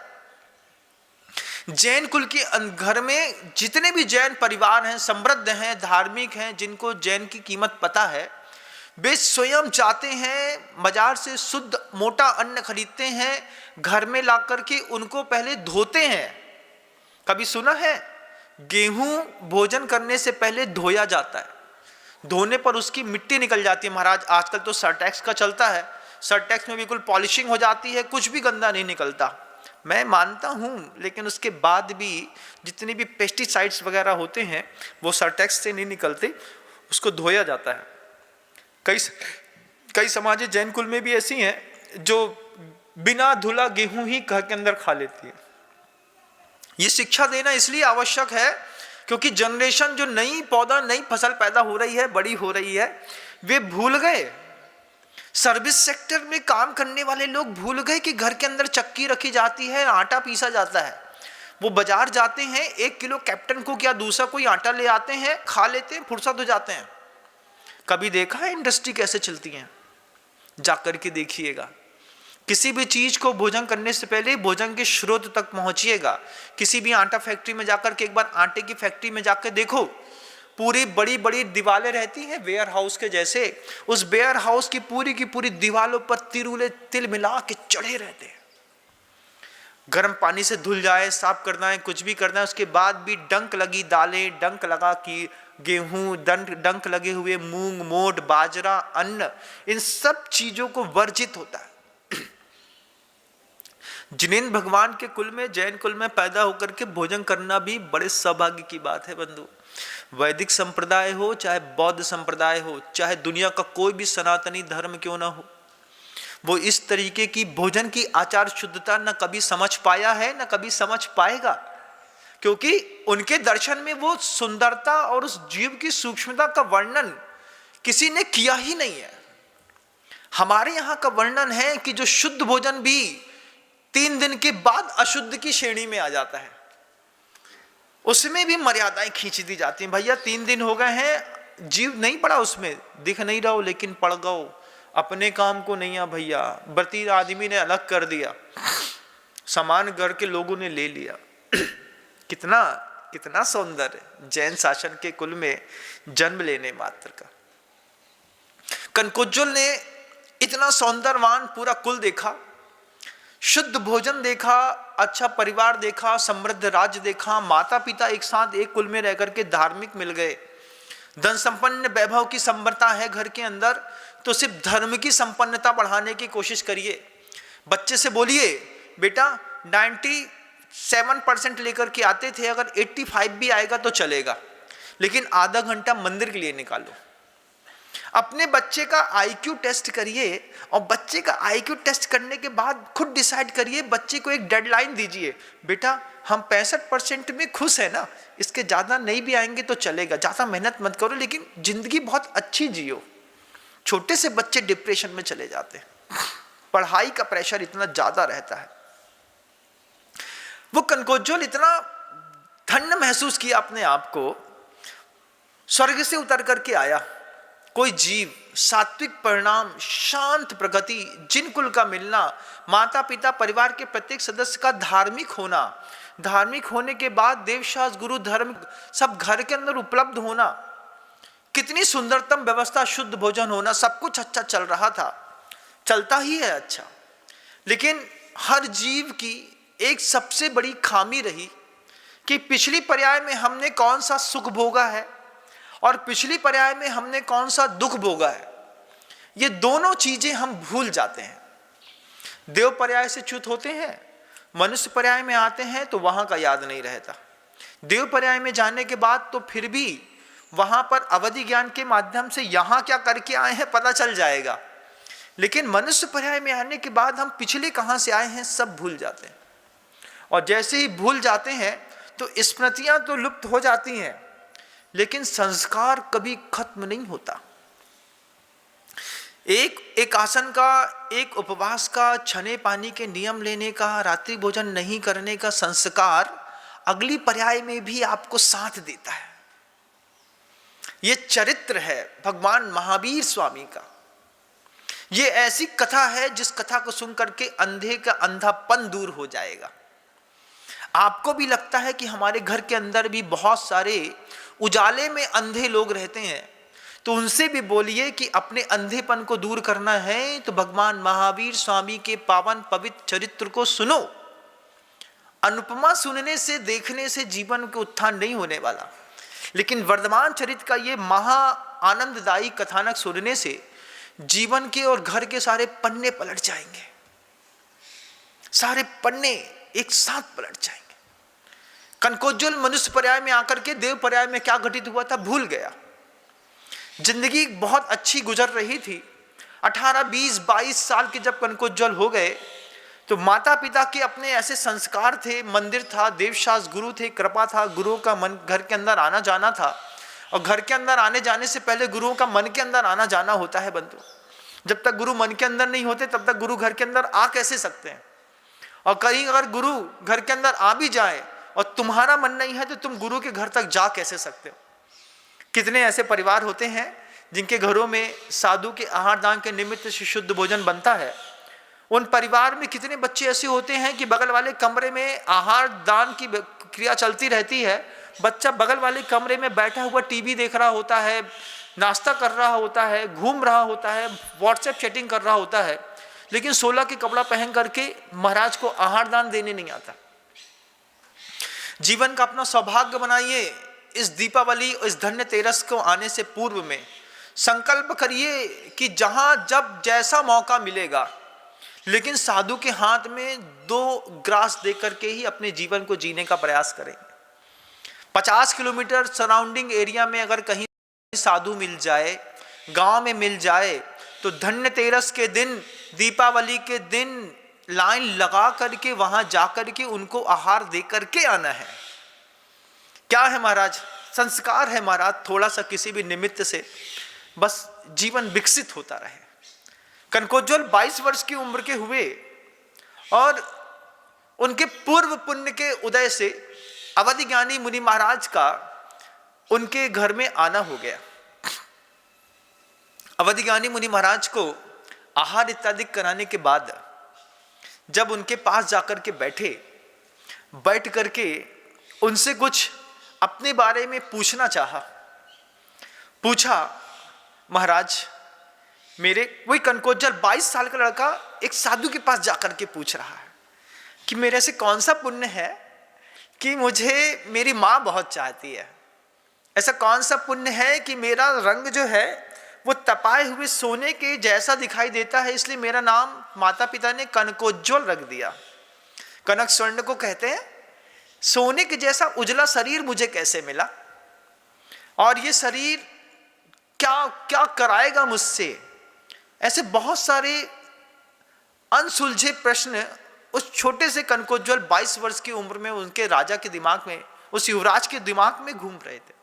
जैन कुल के घर में जितने भी जैन परिवार हैं, समृद्ध हैं, धार्मिक हैं, जिनको जैन की कीमत पता है, वे स्वयं जाते हैं बाजार से शुद्ध मोटा अन्न खरीदते हैं, घर में ला करके उनको पहले धोते हैं। कभी सुना है गेहूं भोजन करने से पहले धोया जाता है? धोने पर उसकी मिट्टी निकल जाती है महाराज। आजकल तो सरटेक्स का चलता है, सरटेक्स में बिल्कुल पॉलिशिंग हो जाती है, कुछ भी गंदा नहीं निकलता। मैं मानता हूं, लेकिन उसके बाद भी जितने भी पेस्टिसाइड्स वगैरह होते हैं वो सरटेक्स से नहीं निकलते, उसको धोया जाता है। कई समाज जैन कुल में भी ऐसी हैं जो बिना धुला गेहूं ही घर के अंदर खा लेती है। ये शिक्षा देना इसलिए आवश्यक है क्योंकि जनरेशन जो नई पौधा, नई फसल पैदा हो रही है, बड़ी हो रही है, वे भूल गए। सर्विस सेक्टर में काम करने वाले लोग भूल गए कि घर के अंदर चक्की रखी जाती है, आटा पीसा जाता है। वो बाजार जाते हैं, 1 किलो कैप्टन को क्या दूसरा कोई आटा ले आते हैं, खा लेते हैं, फुर्सत हो जाते हैं। कभी देखा है इंडस्ट्री कैसे चलती है? जाकर के देखिएगा। किसी भी चीज को भोजन करने से पहले भोजन के स्रोत तक पहुंचिएगा। किसी भी आटा फैक्ट्री में जाकर के एक बार आटे की फैक्ट्री में जाकर देखो, पूरी बड़ी बड़ी दीवारें रहती हैं वेयर हाउस के जैसे। उस वेयर हाउस की पूरी दीवारों पर तिरुले तिल मिला के चढ़े रहते हैं। गर्म पानी से धुल जाए, साफ करना है, कुछ भी करना है, उसके बाद भी डंक लगी दालें, डंक लगा कि गेहूं, डंक लगे हुए मूंग, मोट, बाजरा, अन्न, इन सब चीजों को वर्जित होता है। जिनेन्द्र भगवान के कुल में, जैन कुल में पैदा होकर के भोजन करना भी बड़े सौभाग्य की बात है बंधु। वैदिक संप्रदाय हो, चाहे बौद्ध संप्रदाय हो, चाहे दुनिया का कोई भी सनातनी धर्म क्यों ना हो, वो इस तरीके की भोजन की आचार शुद्धता न कभी समझ पाया है, न कभी समझ पाएगा, क्योंकि उनके दर्शन में वो सुंदरता और उस जीव की सूक्ष्मता का वर्णन किसी ने किया ही नहीं है। हमारे यहाँ का वर्णन है कि जो शुद्ध भोजन भी 3 दिन के बाद अशुद्ध की श्रेणी में आ जाता है, उसमें भी मर्यादाएं खींच दी जाती हैं। भैया 3 दिन हो गए हैं, जीव नहीं पड़ा उसमें, दिख नहीं रहा हो लेकिन पड़ गओ, अपने काम को नहीं आ भैया। व्रती आदमी ने अलग कर दिया, सामान घर के लोगों ने ले लिया। कितना कितना सौंदर्य जैन शासन के कुल में जन्म लेने मात्र का। कनकोज्वल ने इतना सौंदर्यवान पूरा कुल देखा, शुद्ध भोजन देखा, अच्छा परिवार देखा, समृद्ध राज्य देखा, माता पिता एक साथ एक कुल में रह करके धार्मिक मिल गए, धन संपन्न वैभव की संपन्नता है घर के अंदर, तो सिर्फ धर्म की संपन्नता बढ़ाने की कोशिश करिए। बच्चे से बोलिए बेटा 97% लेकर के आते थे, अगर 85 भी आएगा तो चलेगा, लेकिन आधा घंटा मंदिर के लिए निकालो। अपने बच्चे का IQ टेस्ट करिए और बच्चे का IQ टेस्ट करने के बाद खुद डिसाइड करिए, बच्चे को एक डेडलाइन दीजिए, बेटा हम 65% में खुश है ना, इसके ज़्यादा नहीं भी आएंगे तो चलेगा, ज़्यादा मेहनत मत करो लेकिन जिंदगी बहुत अच्छी जियो। छोटे से बच्चे डिप्रेशन में चले जाते हैं, पढ़ाई का प्रेशर इतना ज़्यादा रहता है। वो कनकोज्वल इतना धन्य महसूस किया अपने आप को, स्वर्ग से उतर करके आया, कोई जीव, सात्विक परिणाम, शांत प्रगति, जिन कुल का मिलना, माता पिता परिवार के प्रत्येक सदस्य का धार्मिक होना, धार्मिक होने के बाद देवशास्त्र गुरु धर्म सब घर के अंदर उपलब्ध होना, कितनी सुंदरतम व्यवस्था, शुद्ध भोजन होना, सब कुछ अच्छा चल रहा था, चलता ही है अच्छा। लेकिन हर जीव की एक सबसे बड़ी खामी रही कि पिछली पर्याय में हमने कौन सा सुख भोगा है और पिछली पर्याय में हमने कौन सा दुख भोगा है, ये दोनों चीजें हम भूल जाते हैं। देव पर्याय से च्युत होते हैं, मनुष्य पर्याय में आते हैं तो वहां का याद नहीं रहता। देव पर्याय में जाने के बाद तो फिर भी वहां पर अवधि ज्ञान के माध्यम से यहां क्या करके आए हैं पता चल जाएगा, लेकिन मनुष्य पर्याय में आने के बाद हम पिछले कहां से आए हैं सब भूल जाते हैं। और जैसे ही भूल जाते हैं तो स्मृतियां तो लुप्त हो जाती हैं, लेकिन संस्कार कभी खत्म नहीं होता। एक आसन का, एक उपवास का, छने पानी के नियम लेने का, रात्रि भोजन नहीं करने का संस्कार अगली पर्याय में भी आपको साथ देता है। ये चरित्र है भगवान महावीर स्वामी का। ये ऐसी कथा है जिस कथा को सुन करके अंधे का अंधापन दूर हो जाएगा। आपको भी लगता है कि हमारे घर के अंदर भी बहुत सारे उजाले में अंधे लोग रहते हैं, तो उनसे भी बोलिए कि अपने अंधेपन को दूर करना है तो भगवान महावीर स्वामी के पावन पवित्र चरित्र को सुनो। अनुपमा सुनने से, देखने से जीवन के उत्थान नहीं होने वाला, लेकिन वर्धमान चरित्र का ये महा आनंददायी कथानक सुनने से जीवन के और घर के सारे पन्ने पलट जाएंगे, सारे पन्ने एक साथ पलट जाएंगे। कनकोज्वल मनुष्य पर्याय में आकर के देव पर्याय में क्या घटित हुआ था भूल गया। जिंदगी बहुत अच्छी गुजर रही थी। 18, 20, 22 साल के जब कनकोज्वल हो गए तो माता पिता के अपने ऐसे संस्कार थे, मंदिर था, देवशास्त्र गुरु थे, कृपा था, गुरुओं का मन घर के अंदर आना जाना था। और घर के अंदर आने जाने से पहले गुरुओं का मन के अंदर आना जाना होता है बंधु। जब तक गुरु मन के अंदर नहीं होते तब तक गुरु घर के अंदर आ कैसे सकते हैं। और कहीं अगर गुरु घर के अंदर आ भी जाए और तुम्हारा मन नहीं है तो तुम गुरु के घर तक जा कैसे सकते हो। कितने ऐसे परिवार होते हैं जिनके घरों में साधु के आहार दान के निमित्त से शुद्ध भोजन बनता है। उन परिवार में कितने बच्चे ऐसे होते हैं कि बगल वाले कमरे में आहार दान की क्रिया चलती रहती है, बच्चा बगल वाले कमरे में बैठा हुआ टीवी देख रहा होता है, नाश्ता कर रहा होता है, घूम रहा होता है, व्हाट्सएप चैटिंग कर रहा होता है, लेकिन 16 के कपड़ा पहन करके महाराज को आहार दान देने नहीं आता। जीवन का अपना सौभाग्य बनाइए। इस दीपावली, इस धन्य तेरस को आने से पूर्व में संकल्प करिए कि जहां जब जैसा मौका मिलेगा, लेकिन साधु के हाथ में 2 ग्रास दे करके ही अपने जीवन को जीने का प्रयास करेंगे। 50 किलोमीटर सराउंडिंग एरिया में अगर कहीं साधु मिल जाए, गांव में मिल जाए, तो धन्य तेरस के दिन, दीपावली के दिन लाइन लगा करके वहां जाकर के उनको आहार दे करके आना है। क्या है महाराज, संस्कार है महाराज। थोड़ा सा किसी भी निमित्त से बस जीवन विकसित होता रहे। कनकोज्वल 22 वर्ष की उम्र के हुए और उनके पूर्व पुण्य के उदय से अवधि ज्ञानी मुनि महाराज का उनके घर में आना हो गया। अवधि ज्ञानी मुनि महाराज को आहार इत्यादि कराने के बाद जब उनके पास जाकर के बैठ करके उनसे कुछ अपने बारे में पूछना चाहा। पूछा, महाराज मेरे, वही कनकोज्वल 22 साल का लड़का एक साधु के पास जाकर के पूछ रहा है कि मेरे से कौन सा पुण्य है कि मुझे मेरी माँ बहुत चाहती है। ऐसा कौन सा पुण्य है कि मेरा रंग जो है वो तपाए हुए सोने के जैसा दिखाई देता है, इसलिए मेरा नाम माता पिता ने कनकोज्वल रख दिया। कनक स्वर्ण को कहते हैं। सोने के जैसा उजला शरीर मुझे कैसे मिला, और ये शरीर क्या क्या कराएगा मुझसे। ऐसे बहुत सारे अनसुलझे प्रश्न उस छोटे से कनकोज्वल 22 वर्ष की उम्र में उनके राजा के दिमाग में, उस युवराज के दिमाग में घूम रहे थे।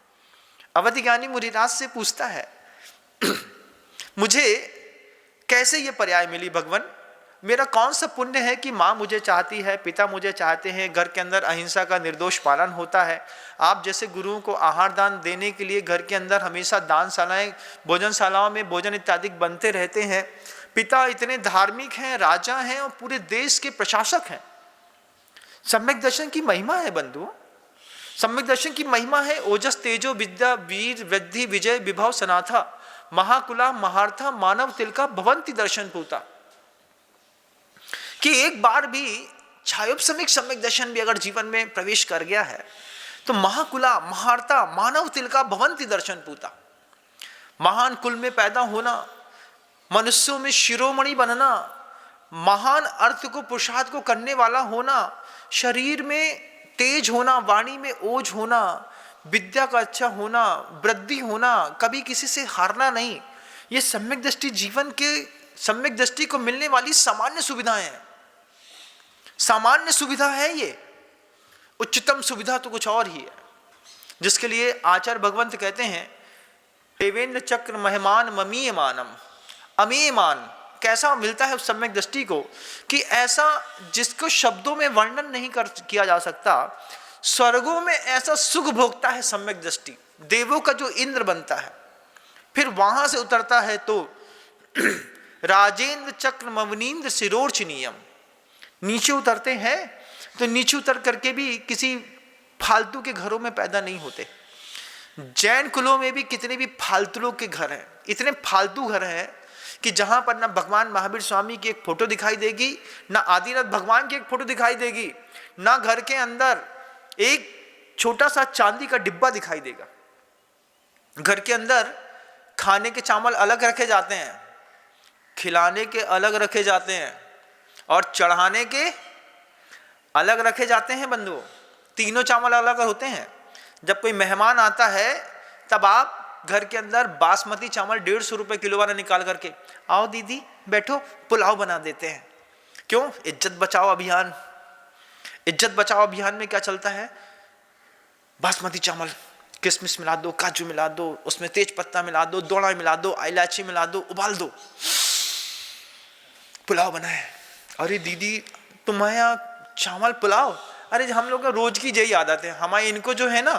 अवधि ज्ञानी मुनिराज से पूछता है, मुझे कैसे ये पर्याय मिली भगवान, मेरा कौन सा पुण्य है कि माँ मुझे चाहती है, पिता मुझे चाहते हैं, घर के अंदर अहिंसा का निर्दोष पालन होता है। आप जैसे गुरुओं को आहार दान देने के लिए घर के अंदर हमेशा दानशालाएं, भोजनशालाओं में भोजन इत्यादि बनते रहते हैं। पिता इतने धार्मिक हैं, राजा हैं और पूरे देश के प्रशासक हैं। सम्यक दर्शन की महिमा है बंधुओं, सम्यक दर्शन की महिमा है। ओजस तेजो विद्या वीर वृद्धि विजय विभव सनाथा महाकुला महार्था मानव तिलका भवंती दर्शन पूता। कि एक बार भी छायोपसमिक सम्यक दर्शन भी अगर जीवन में प्रवेश कर गया है तो महाकुला महार्ता मानव तिलका भवंती दर्शन पूता। महान कुल में पैदा होना, मनुष्यों में शिरोमणि बनना, महान अर्थ को पुरुषार्थ को करने वाला होना, शरीर में तेज होना, वाणी में ओज होना, विद्या का अच्छा होना, वृद्धि होना, कभी किसी से हारना नहीं, ये सम्यक दृष्टि जीवन के सम्यक दृष्टि को मिलने वाली सामान्य सुविधाएं हैं। सामान्य सुविधा है ये, उच्चतम सुविधा तो कुछ और ही है, जिसके लिए आचार्य भगवंत कहते हैं देवेंद्र चक्र मेहमान ममीयमानम। अमीयमान कैसा मिलता है उस सम्यक दृष्टि को कि ऐसा जिसको शब्दों में वर्णन नहीं किया जा सकता। स्वर्गों में ऐसा सुख भोगता है सम्यक दृष्टि, देवों का जो इंद्र बनता है, फिर वहां से उतरता है तो राजेंद्र चक्र मवनीन्द्र शिरोर्चनीयम। नीचे उतरते हैं तो नीचे उतर करके भी किसी फालतू के घरों में पैदा नहीं होते। जैन कुलों में भी कितने भी फालतू के घर हैं, इतने फालतू घर हैं कि जहां पर ना भगवान महावीर स्वामी की एक फोटो दिखाई देगी, ना आदिनाथ भगवान की एक फोटो दिखाई देगी, ना घर के अंदर एक छोटा सा चांदी का डिब्बा दिखाई देगा। घर के अंदर खाने के चावल अलग रखे जाते हैं, खिलाने के अलग रखे जाते हैं और चढ़ाने के अलग रखे जाते हैं बंधुओं। तीनों चावल अलग होते हैं। जब कोई मेहमान आता है तब आप घर के अंदर बासमती चावल 150 रुपए किलो वाला निकाल करके, आओ दीदी बैठो पुलाव बना देते हैं। क्यों? इज्जत बचाओ अभियान। इज्जत बचाओ अभियान में क्या चलता है? बासमती चावल, किशमिश मिला दो, काजू मिला दो, उसमें तेज पत्ता मिला दो, दोड़ा मिला दो, इलायची मिला दो, उबाल दो, पुलाव बना है। अरे दीदी तुम्हारे यहाँ चावल पुलाव? अरे हम लोग का रोज की यही आदत है, हमारे इनको जो है ना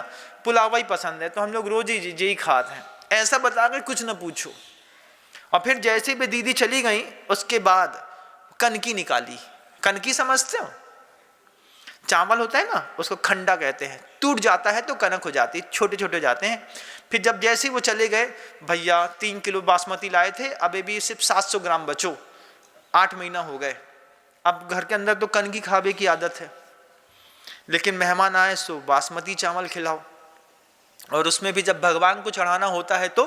पुलाव ही पसंद है तो हम लोग रोज ही यही खाते हैं। ऐसा बताकर कुछ ना पूछो। और फिर जैसे भी दीदी चली गई उसके बाद कनकी निकाली। कनकी समझते हो? चावल होता है ना, उसको खंडा कहते हैं, टूट जाता है तो कनक हो जाती है, छोटे छोटे जाते हैं। फिर जब जैसे वो चले गए, भैया 3 किलो बासमती लाए थे, अभी भी सिर्फ 700 ग्राम बचो, 8 महीना हो गए। अब घर के अंदर तो कनकी खावे की आदत है, लेकिन मेहमान आए सो बासमती चावल खिलाओ। और उसमें भी जब भगवान को चढ़ाना होता है तो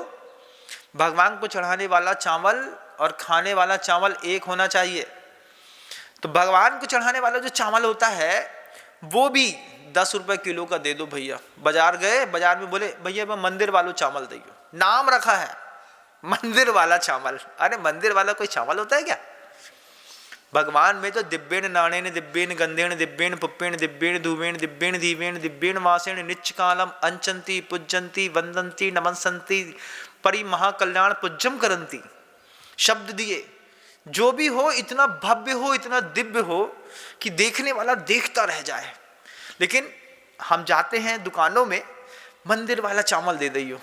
भगवान को चढ़ाने वाला चावल और खाने वाला चावल एक होना चाहिए। तो भगवान को चढ़ाने वाला जो चावल होता है वो भी 10 रुपए किलो का दे दो भैया। बाजार गए, बाजार में बोले भैया मैं मंदिर वालों चावल दियो, नाम रखा है मंदिर वाला चावल। अरे मंदिर वाला कोई चावल होता है क्या? भगवान में तो दिव्येन नाणेन दिव्येन गंधेन दिव्येन पुप्पेन दिव्येन धूवेन दिव्येन दीवेन दिव्येन वासेन नित्यकालम अंचंती पूज्यंती वंदंती नमस्संती परि महाकल्याण पूज्यम करंती। शब्द दिए, जो भी हो इतना भव्य हो, इतना दिव्य हो कि देखने वाला देखता रह जाए। लेकिन हम जाते हैं दुकानों में, मंदिर वाला चावल दे दियो,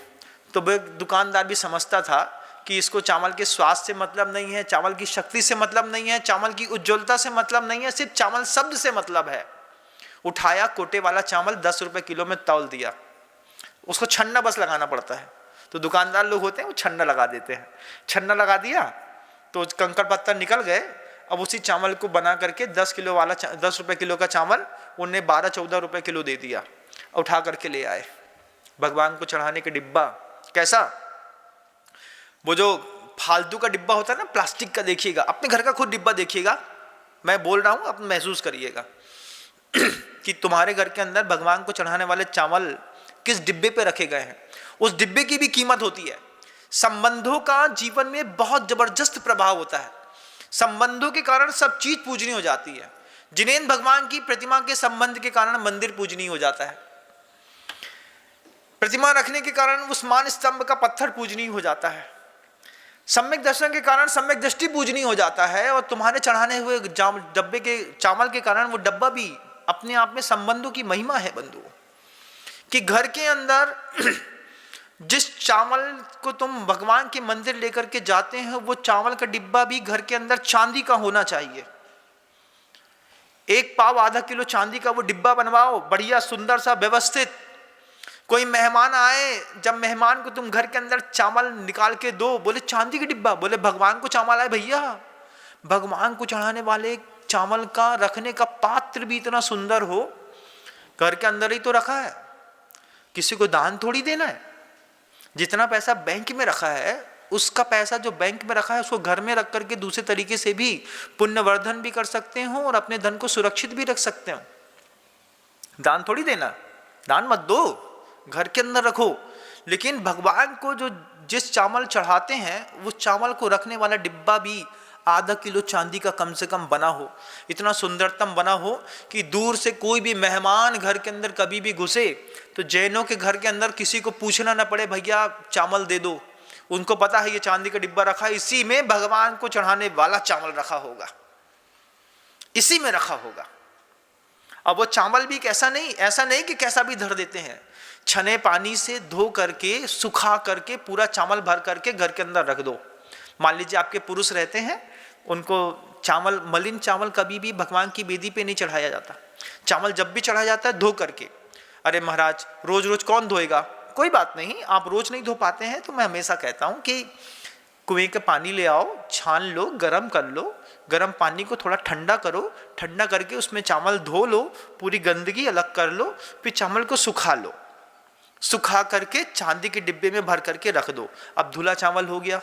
तो वह दुकानदार भी समझता था कि इसको चावल के स्वाद से मतलब नहीं है, चावल की शक्ति से मतलब नहीं है, चावल की उज्ज्वलता से मतलब नहीं है, सिर्फ चावल शब्द से मतलब है। उठाया कोटे वाला चावल 10 रुपए किलो में तौल दिया। उसको छन्ना बस लगाना पड़ता है, तो दुकानदार लोग होते हैं वो छन्ना लगा देते हैं। छन्ना लगा दिया तो कंकड़ पत्थर निकल गए। अब उसी चावल को बना करके 10 रुपए किलो का चावल उन्हें 12-14 रुपए किलो दे दिया। उठा करके ले आए भगवान को चढ़ाने के डिब्बा। कैसा? वो जो फालतू का डिब्बा होता है ना प्लास्टिक का, देखिएगा अपने घर का खुद डिब्बा देखिएगा, मैं बोल रहा हूं, आप महसूस करिएगा कि तुम्हारे घर के अंदर भगवान को चढ़ाने वाले चावल किस डिब्बे पे रखे गए हैं। उस डिब्बे की भी कीमत होती है। संबंधों का जीवन में बहुत जबरदस्त प्रभाव होता है। संबंधों के कारण सब चीज पूजनीय हो जाती है। जिनेंद्र भगवान की प्रतिमा के संबंध के कारण मंदिर पूजनीय हो जाता है। प्रतिमा रखने के कारण उस्मान स्तंभ का पत्थर पूजनीय हो जाता है। सम्यक दर्शन के कारण सम्यक दृष्टि पूजनी हो जाता है, और तुम्हारे चढ़ाने हुए डब्बे के चावल के कारण वो डब्बा भी अपने आप में संबंधों की महिमा है बंधुओं, कि घर के अंदर जिस चावल को तुम भगवान के मंदिर लेकर के जाते हैं, वो चावल का डिब्बा भी घर के अंदर चांदी का होना चाहिए। 1 पाव आधा किलो चांदी का वो डिब्बा बनवाओ, बढ़िया सुंदर सा व्यवस्थित। कोई मेहमान आए, जब मेहमान को तुम घर के अंदर चावल निकाल के दो, बोले चांदी का डिब्बा, बोले भगवान को चावल आए भैया, भगवान को चढ़ाने वाले चावल का रखने का पात्र भी इतना सुंदर हो, घर के अंदर ही तो रखा है, किसी को दान थोड़ी देना है। जितना पैसा बैंक में रखा है, उसका पैसा जो बैंक में रखा है उसको घर में रख करके दूसरे तरीके से भी पुण्यवर्धन भी कर सकते हो और अपने धन को सुरक्षित भी रख सकते हो। दान थोड़ी देना, दान मत दो, घर के अंदर रखो। लेकिन भगवान को जो जिस चावल चढ़ाते हैं, वो चावल को रखने वाला डिब्बा भी आधा किलो चांदी का कम से कम बना हो, इतना सुंदरतम बना हो कि दूर से कोई भी मेहमान घर के अंदर कभी भी घुसे तो जैनों के घर के अंदर किसी को पूछना ना पड़े भैया चावल दे दो। उनको पता है ये चांदी का डिब्बा रखा है, इसी में भगवान को चढ़ाने वाला चावल रखा होगा, इसी में रखा होगा। अब वो चावल भी कैसा नहीं, ऐसा नहीं कि कैसा भी धर देते हैं, छने पानी से धो करके सुखा करके पूरा चावल भर करके घर के अंदर रख दो। मान लीजिए आपके पुरुष रहते हैं, उनको चावल, मलिन चावल कभी भी भगवान की वेदी पे नहीं चढ़ाया जाता। चावल जब भी चढ़ाया जाता है धो करके। अरे महाराज रोज रोज कौन धोएगा, कोई बात नहीं, आप रोज नहीं धो पाते हैं तो मैं हमेशा कहता हूं कि कुएं का पानी ले आओ, छान लो, गरम कर लो, गरम पानी को थोड़ा ठंडा करो, ठंडा करके उसमें चावल धो लो, पूरी गंदगी अलग कर लो, फिर चावल को सुखा लो, सुखा करके चांदी के डिब्बे में भर करके रख दो। अब धुला चावल हो गया,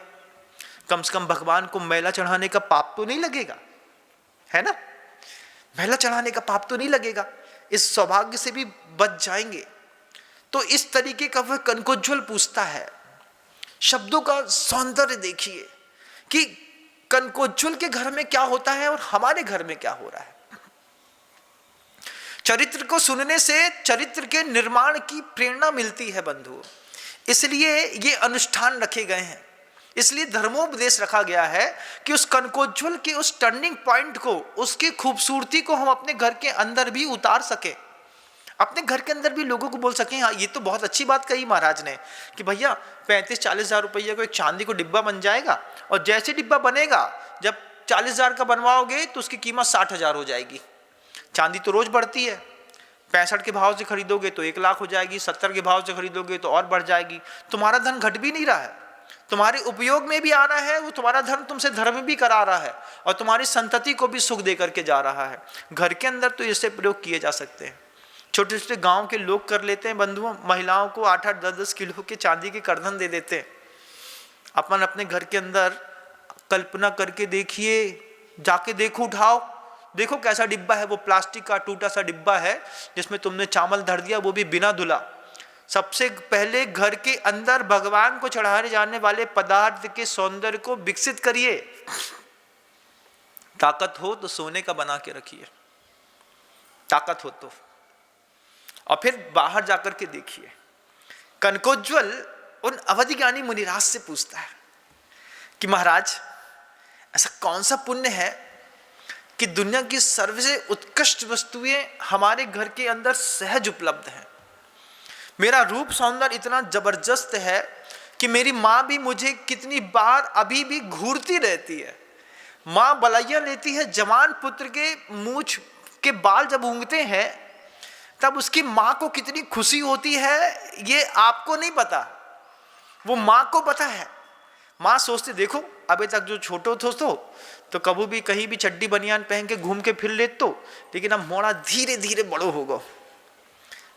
कम से कम भगवान को मैला चढ़ाने का पाप तो नहीं लगेगा, है ना, मैला चढ़ाने का पाप तो नहीं लगेगा, इस सौभाग्य से भी बच जाएंगे। तो इस तरीके का वह कनकोज्ज्वल पूछता है। शब्दों का सौंदर्य देखिए कि कनकोज्ज्वल के घर में क्या होता है और हमारे घर में क्या हो रहा है। चरित्र को सुनने से चरित्र के निर्माण की प्रेरणा मिलती है बंधुओं, इसलिए ये अनुष्ठान रखे गए हैं, इसलिए धर्मोपदेश रखा गया है कि उस कनकोज्ज्वल के उस टर्निंग पॉइंट को, उसकी खूबसूरती को हम अपने घर के अंदर भी उतार सके, अपने घर के अंदर भी लोगों को बोल सकें हाँ ये तो बहुत अच्छी बात कही महाराज ने कि भैया 35-40 हज़ार रुपये को एक चांदी को डिब्बा बन जाएगा, और जैसे डिब्बा बनेगा जब 40 हज़ार का बनवाओगे तो उसकी कीमत 60 हज़ार हो जाएगी। चांदी तो रोज बढ़ती है, 65 के भाव से खरीदोगे तो 1 लाख हो जाएगी, 70 के भाव से खरीदोगे तो और बढ़ जाएगी। तुम्हारा धन घट भी नहीं रहा है, तुम्हारे उपयोग में भी आ रहा है, वो तुम्हारा धर्म तुमसे धर्म भी करा रहा है और तुम्हारी संतति को भी सुख दे करके जा रहा है। घर के अंदर तो इससे प्रयोग किए जा सकते हैं। छोटे छोटे गांव के लोग कर लेते हैं बंधुओं, महिलाओं को 8-8, 10-10 किलो के चांदी के करधन दे देते हैं। अपन अपने घर के अंदर कल्पना करके देखिए, जाके देखो, उठाओ, देखो कैसा डिब्बा है, वो प्लास्टिक का टूटा सा डिब्बा है जिसमें तुमने चावल धर दिया, वो भी बिना धुला। सबसे पहले घर के अंदर भगवान को चढ़ाए जाने वाले पदार्थ के सौंदर्य को विकसित करिए। ताकत हो तो सोने का बना के रखिए, ताकत हो तो, और फिर बाहर जाकर के देखिए। कनकोज्ज्वल उन अवधि ज्ञानी मुनिराज से पूछता है कि महाराज ऐसा कौन सा पुण्य है कि दुनिया की सर्वसे उत्कृष्ट वस्तुएं हमारे घर के अंदर सहज उपलब्ध हैं। मेरा रूप सौंदर्य इतना जबरदस्त है कि मेरी माँ भी मुझे कितनी बार अभी भी घूरती रहती है। माँ बलैया लेती है, जवान पुत्र के मूछ के बाल जब ऊँगते हैं तब उसकी माँ को कितनी खुशी होती है, ये आपको नहीं पता, वो माँ को पता है। माँ सोचती देखो अभी तक जो छोटो तो कभी भी कहीं भी चड्डी बनियान पहन के घूम के फिर लेते तो, लेकिन अब मोड़ा धीरे धीरे बड़ो होगा।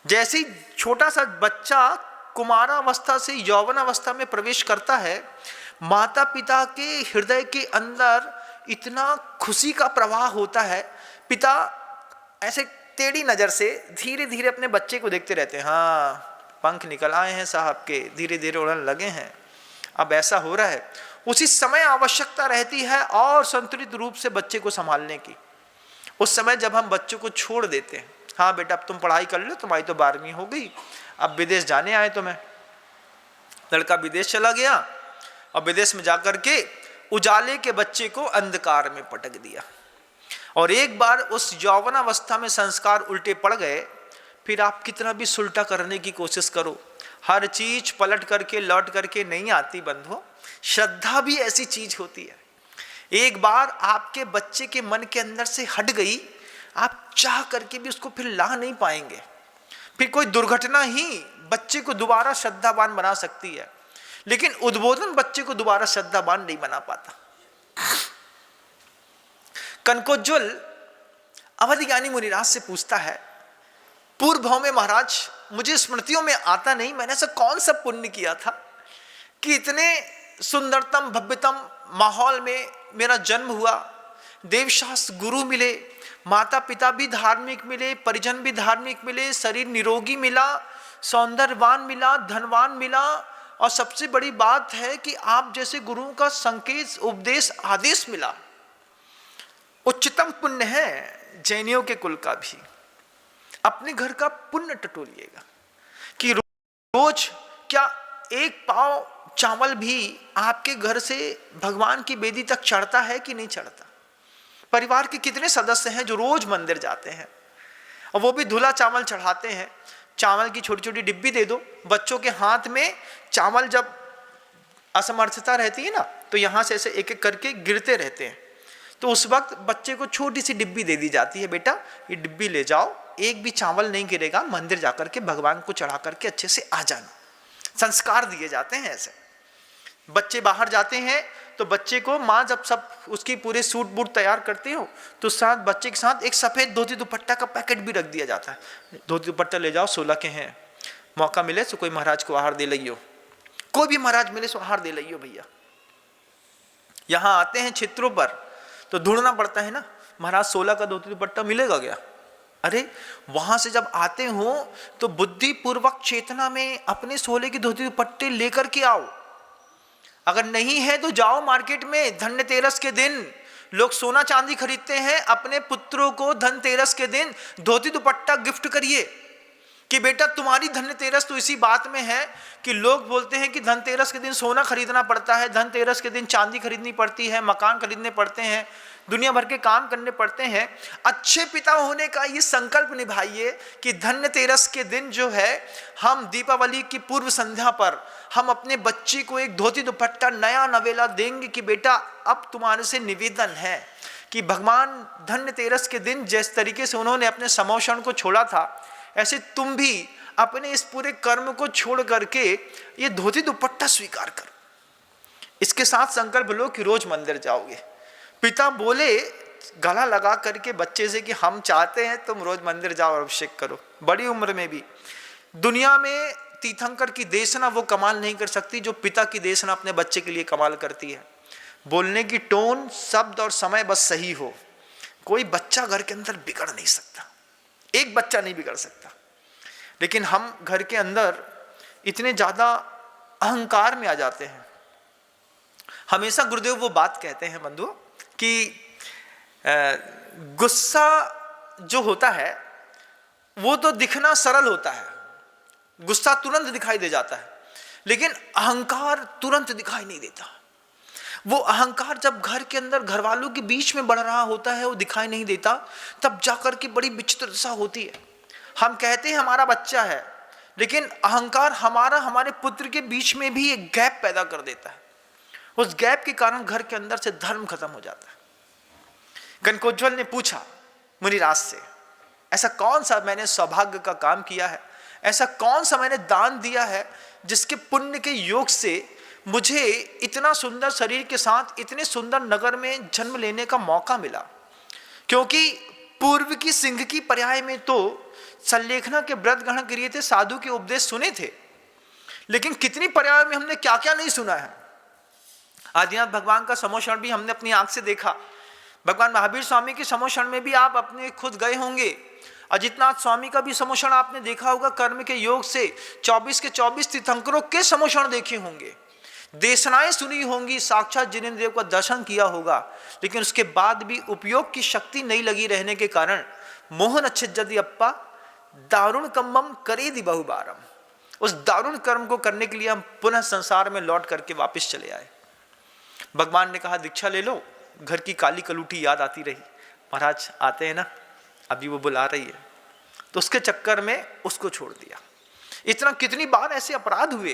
जैसे ही छोटा सा बच्चा कुमारावस्था से यौवनावस्था में प्रवेश करता है, माता पिता के हृदय के अंदर इतना खुशी का प्रवाह होता है। पिता ऐसे टेढ़ी नजर से धीरे धीरे अपने बच्चे को देखते रहते हैं, हाँ पंख निकल आए हैं साहब के, धीरे धीरे उड़ने लगे हैं, अब ऐसा हो रहा है। उसी समय आवश्यकता रहती है और संतुलित रूप से बच्चे को संभालने की। उस समय जब हम बच्चों को छोड़ देते हैं, हाँ बेटा अब तुम पढ़ाई कर लो, तुम्हारी तो 12वीं हो गई, अब विदेश जाने आए तुम्हें। लड़का विदेश चला गया, और विदेश में जाकर के उजाले के बच्चे को अंधकार में पटक दिया। और एक बार उस यौवनावस्था में संस्कार उल्टे पड़ गए, फिर आप कितना भी सुलटा करने की कोशिश करो, हर चीज पलट करके लौट करके नहीं आती बंधुओं। श्रद्धा भी ऐसी चीज होती है, एक बार आपके बच्चे के मन के अंदर से हट गई, आप चाह करके भी उसको फिर ला नहीं पाएंगे। फिर कोई दुर्घटना ही बच्चे को दोबारा श्रद्धावान बना सकती है, लेकिन उद्बोधन बच्चे को दोबारा श्रद्धावान नहीं बना पाता। कनकोज्वल अवधि ज्ञानी मुनिराज से पूछता है, पूर्व भाव में महाराज मुझे स्मृतियों में आता नहीं, मैंने ऐसा कौन सा पुण्य किया था कि इतने सुंदरतम भव्यतम माहौल में मेरा जन्म हुआ, देवशास्त्र गुरु मिले, माता पिता भी धार्मिक मिले, परिजन भी धार्मिक मिले, शरीर निरोगी मिला, सौंदर्यवान मिला, धनवान मिला, और सबसे बड़ी बात है कि आप जैसे गुरुओं का संकेत उपदेश आदेश मिला। उच्चतम पुण्य है जैनियों के कुल का भी। अपने घर का पुण्य टटोलिएगा कि रोज क्या एक पाव चावल भी आपके घर से भगवान की वेदी तक चढ़ता है कि नहीं चढ़ता। परिवार के कितने सदस्य हैं जो रोज मंदिर जाते हैं और वो भी धुला चावल चढ़ाते हैं। चावल की छोटी छोटी डिब्बी दे दो, बच्चों के हाथ में चावल जब असमर्थता रहती है ना, तो यहाँ से ऐसे एक एक करके गिरते रहते हैं, तो उस वक्त बच्चे को छोटी सी डिब्बी दे दी जाती है, बेटा ये डिब्बी ले जाओ, एक भी चावल नहीं गिरेगा, मंदिर जाकर के भगवान को चढ़ा करके अच्छे से आ जाना। संस्कार दिए जाते हैं ऐसे। बच्चे बाहर जाते हैं तो बच्चे को माँ जब सब उसकी पूरे सूट बूट तैयार करते हो तो साथ बच्चे के साथ एक सफ़ेद धोती दुपट्टा का पैकेट भी रख दिया जाता है। धोती दुपट्टा ले जाओ, 16 के हैं, मौका मिले तो कोई महाराज को आहार दे लियो, कोई भी महाराज मिले तो आहार दे लियो भैया। यहाँ आते हैं क्षेत्रों पर तो ढूंढना पड़ता है ना, महाराज 16 का धोती दुपट्टा मिलेगा क्या? अरे वहां से जब आते हो तो बुद्धि पूर्वक चेतना में अपने 16 की धोती दुपट्टे लेकर के आओ। अगर नहीं है तो जाओ मार्केट में, धनतेरस के दिन लोग सोना चांदी खरीदते हैं, अपने पुत्रों को धनतेरस के दिन धोती दुपट्टा गिफ्ट करिए कि बेटा तुम्हारी धनतेरस तो इसी बात में है कि लोग बोलते हैं कि धनतेरस के दिन सोना खरीदना पड़ता है, धनतेरस के दिन चांदी खरीदनी पड़ती है, मकान खरीदने पड़ते हैं, दुनिया भर के काम करने पड़ते हैं। अच्छे पिता होने का ये संकल्प निभाइए कि धनतेरस के दिन जो है हम दीपावली की पूर्व संध्या पर हम अपने बच्चे को एक धोती दुपट्टा नया नवेला देंगे कि बेटा अब तुम्हारे से निवेदन है कि भगवान धनतेरस के दिन जिस तरीके से उन्होंने अपने समोषण को छोड़ा था, ऐसे तुम भी अपने इस पूरे कर्म को छोड़ करके ये धोती दुपट्टा स्वीकार करो। इसके साथ संकल्प लो कि रोज मंदिर जाओगे। पिता बोले गला लगा करके बच्चे से कि हम चाहते हैं तुम रोज मंदिर जाओ और अभिषेक करो। बड़ी उम्र में भी दुनिया में तीर्थंकर की देशना वो कमाल नहीं कर सकती जो पिता की देशना अपने बच्चे के लिए कमाल करती है। बोलने की टोन, शब्द और समय बस सही हो। कोई बच्चा घर के अंदर बिगड़ नहीं सकता, एक बच्चा नहीं बिगड़ सकता, लेकिन हम घर के अंदर इतने ज्यादा अहंकार में आ जाते हैं। हमेशा गुरुदेव वो बात कहते हैं बंधु कि गुस्सा जो होता है वो तो दिखना सरल होता है, गुस्सा तुरंत दिखाई दे जाता है, लेकिन अहंकार तुरंत दिखाई नहीं देता। वो अहंकार जब घर के अंदर घर वालों के बीच में बढ़ रहा होता है, वो दिखाई नहीं देता, तब जाकर के बड़ी विचित्र दशा होती है। हम कहते हैं हमारा बच्चा है, लेकिन अहंकार हमारे पुत्र के बीच में भी एक गैप पैदा कर देता है। उस गैप के कारण घर के अंदर से धर्म खत्म हो जाता है। कनकोज्वल ने पूछा मुनिराज से, ऐसा कौन सा मैंने सौभाग्य का काम किया है, ऐसा कौन सा मैंने दान दिया है जिसके पुण्य के योग से मुझे इतना सुंदर शरीर के साथ इतने सुंदर नगर में जन्म लेने का मौका मिला। क्योंकि पूर्व की सिंह की पर्याय में तो संलेखना के व्रत ग्रहण किए थे, साधु के उपदेश सुने थे, लेकिन कितनी पर्याय में हमने क्या क्या नहीं सुना है। आदिनाथ भगवान का समोषण भी हमने अपनी आंख से देखा। भगवान महावीर स्वामी के समोषण में भी आप अपने खुद गए होंगे। अजितनाथ स्वामी का भी समोषण आपने देखा होगा। कर्म के योग से 24 के 24 तीर्थंकरों के समोषण देखे होंगे, देशनाएं सुनी होंगी, साक्षात जिनेंद्र देव का दर्शन किया होगा, लेकिन उसके बाद भी उपयोग की शक्ति नहीं लगी रहने के कारण मोहन अच्छी अप्पा दारुण कम्मम करे दी बहुबारम, उस दारुण कर्म को करने के लिए हम पुनः संसार में लौट करके वापस चले आए। भगवान ने कहा दीक्षा ले लो। घर की काली कलूटी याद आती रही, महाराज आते हैं ना, अभी वो बुला रही है, तो उसके चक्कर में उसको छोड़ दिया। इतना कितनी बार ऐसे अपराध हुए।